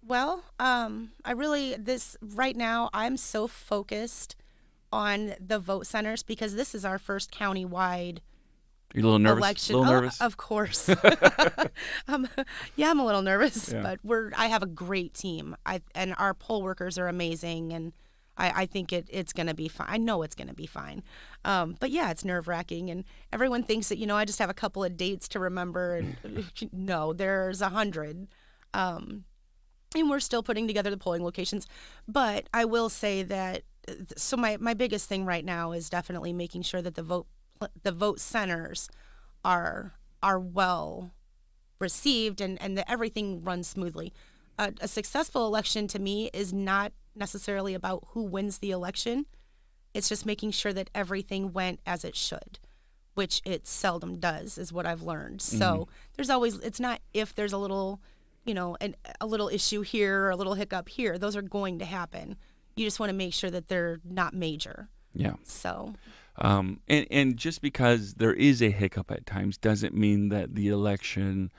Well, right now I'm so focused on the vote centers because this is our first county-wide You're a little nervous? election. A little nervous? Of course. I'm a little nervous, but I have a great team. And our poll workers are amazing, and I think it's going to be fine. I know it's going to be fine. But yeah, it's nerve-wracking, and everyone thinks that, I just have a couple of dates to remember, and no, there's 100. and we're still putting together the polling locations. But I will say that, so my biggest thing right now is definitely making sure that the vote centers are well received and that everything runs smoothly. A successful election to me is not necessarily about who wins the election. It's just making sure that everything went as it should, which it seldom does, is what I've learned. So there's always, it's not if there's a little, a little issue here or a little hiccup here. Those are going to happen. You just want to make sure that they're not major. Yeah. So. And just because there is a hiccup at times doesn't mean that the election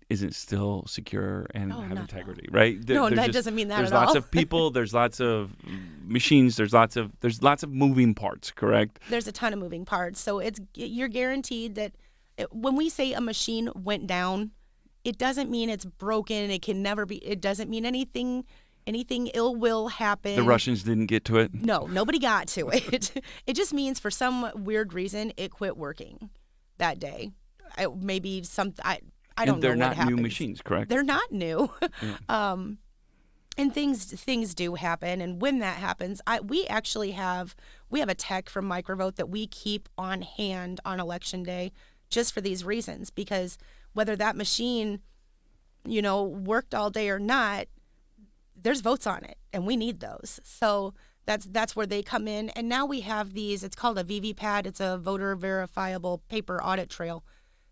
isn't still secure and have integrity, right? That doesn't mean that at all. There's lots of people, there's lots of machines, there's lots of moving parts, correct? There's a ton of moving parts. So you're guaranteed that when we say a machine went down, it doesn't mean it's broken. It can never be. It doesn't mean anything ill will happen. The Russians didn't get to it? No, nobody got to it. It just means for some weird reason it quit working that day. Maybe I don't know what happens. They're not new machines, correct? They're not new. Yeah. And things do happen, and when that happens, we have a tech from Microvote that we keep on hand on election day just for these reasons, because whether that machine, worked all day or not, there's votes on it, and we need those. So that's where they come in. And now we have these, it's called a VVPAD. It's a voter verifiable paper audit trail.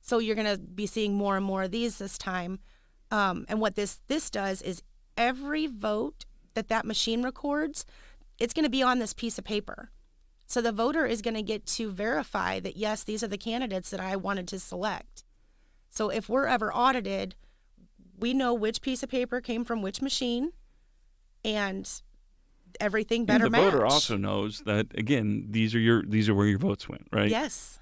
So you're going to be seeing more and more of these this time. And what this does is every vote that machine records, it's going to be on this piece of paper. So the voter is going to get to verify that, yes, these are the candidates that I wanted to select. So if we're ever audited, we know which piece of paper came from which machine, and everything better match. The voter also knows that, again, these are where your votes went, right? Yes.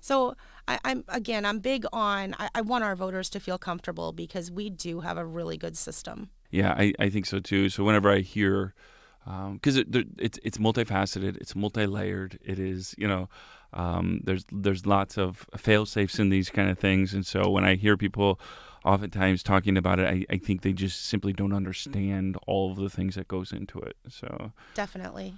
So I'm big on, I want our voters to feel comfortable because we do have a really good system. Yeah, I think so too. So whenever I hear, because it's multifaceted, it's multi-layered, it is, there's lots of fail-safes in these kind of things. And so when I hear people oftentimes talking about it, I think they just simply don't understand all of the things that goes into it. So definitely.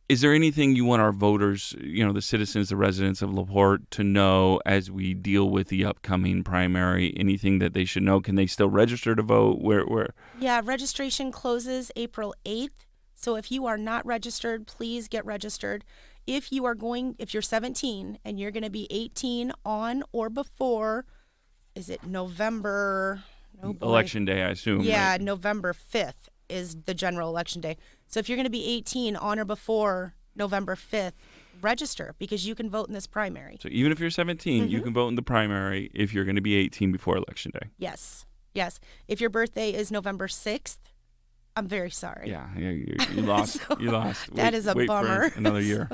Is there anything you want our voters, the citizens, the residents of La Porte to know as we deal with the upcoming primary? Anything that they should know? Can they still register to vote? Where? Yeah, registration closes April 8th. So if you are not registered, please get registered. If you're 17 and you're going to be 18 on or before, is it November? Election day, I assume. Yeah, right? November 5th is the general election day. So if you're going to be 18 on or before November 5th, register because you can vote in this primary. So even if you're 17, you can vote in the primary if you're going to be 18 before election day. Yes. If your birthday is November 6th, I'm very sorry. Yeah, you lost. So, you lost. That is a bummer. For another year.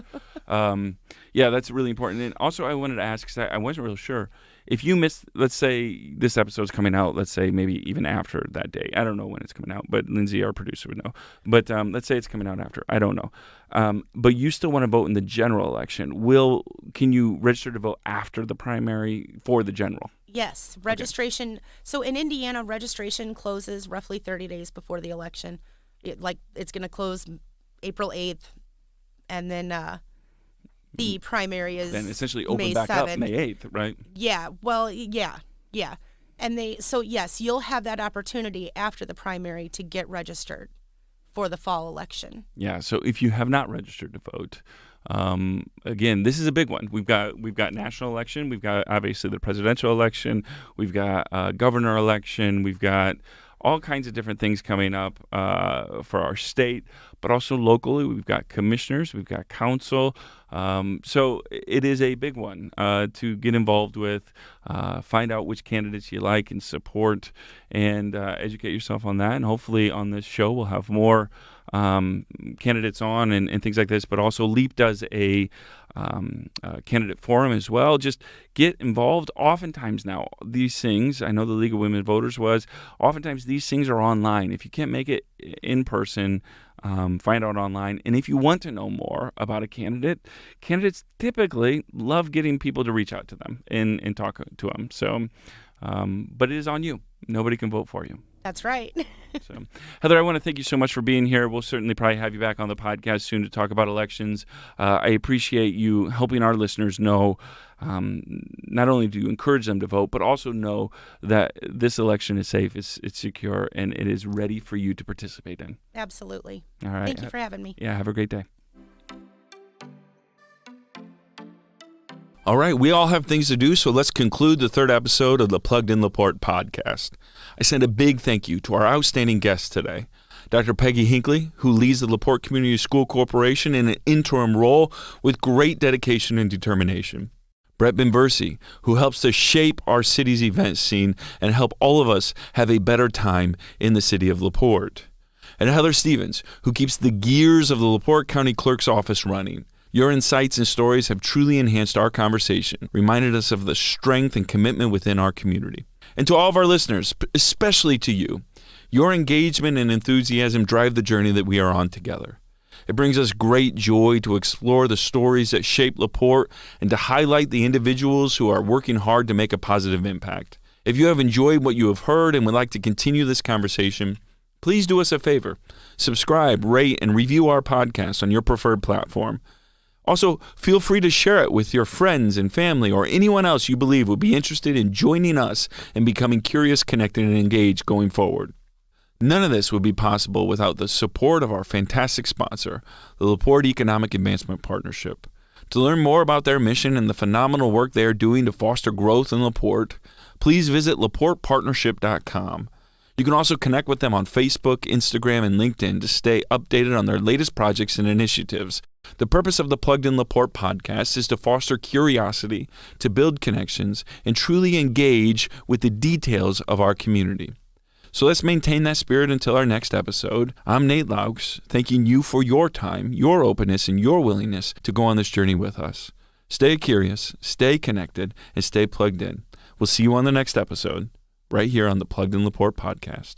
Yeah, that's really important. And also I wanted to ask, because I wasn't real sure, if you missed, let's say this episode's coming out, let's say maybe even after that day. I don't know when it's coming out, but Lindsay, our producer, would know. But let's say it's coming out after. I don't know. But you still want to vote in the general election. Can you register to vote after the primary for the general? Yes. Registration. Okay. So in Indiana, registration closes roughly 30 days before the election. It's going to close April 8th, and then the primary is then essentially open May back 7th. Up May 8th, right? Yeah. Well, yeah. And yes, you'll have that opportunity after the primary to get registered for the fall election. Yeah. So if you have not registered to vote, again, this is a big one. We've got national election. We've got obviously the presidential election. We've got governor election. We've got all kinds of different things coming up for our state, but also locally. We've got commissioners, we've got council. So it is a big one to get involved with, find out which candidates you like and support, and educate yourself on that. And hopefully on this show we'll have more candidates on and things like this, but also LEAP does a candidate forum as well. Just get involved. Oftentimes now, these things, I know the League of Women Voters oftentimes these things are online. If you can't make it in person, find out online. And if you want to know more about a candidates typically love getting people to reach out to them and talk to them. So But it is on you. Nobody can vote for you. That's right. So, Heather, I want to thank you so much for being here. We'll certainly probably have you back on the podcast soon to talk about elections. I appreciate you helping our listeners know, not only do you encourage them to vote, but also know that this election is safe, it's secure, and it is ready for you to participate in. Absolutely. All right. Thank you for having me. Yeah, have a great day. All right, we all have things to do, so let's conclude the third episode of the Plugged In La Porte podcast. I send a big thank you to our outstanding guests today. Dr. Peggy Hinckley, who leads the La Porte Community School Corporation in an interim role with great dedication and determination. Brett Binversie, who helps to shape our city's event scene and help all of us have a better time in the city of La Porte. And Heather Stevens, who keeps the gears of the La Porte County Clerk's office running. Your insights and stories have truly enhanced our conversation, reminded us of the strength and commitment within our community. And to all of our listeners, especially to you, your engagement and enthusiasm drive the journey that we are on together. It brings us great joy to explore the stories that shape La Porte and to highlight the individuals who are working hard to make a positive impact. If you have enjoyed what you have heard and would like to continue this conversation, please do us a favor. Subscribe, rate, and review our podcast on your preferred platform. Also, feel free to share it with your friends and family or anyone else you believe would be interested in joining us and becoming curious, connected, and engaged going forward. None of this would be possible without the support of our fantastic sponsor, the La Porte Economic Advancement Partnership. To learn more about their mission and the phenomenal work they are doing to foster growth in La Porte, please visit laportepartnership.com. You can also connect with them on Facebook, Instagram, and LinkedIn to stay updated on their latest projects and initiatives. The purpose of the Plugged In La Porte podcast is to foster curiosity, to build connections, and truly engage with the details of our community. So let's maintain that spirit until our next episode. I'm Nate Loucks, thanking you for your time, your openness, and your willingness to go on this journey with us. Stay curious, stay connected, and stay plugged in. We'll see you on the next episode, right here on the Plugged In La Porte podcast.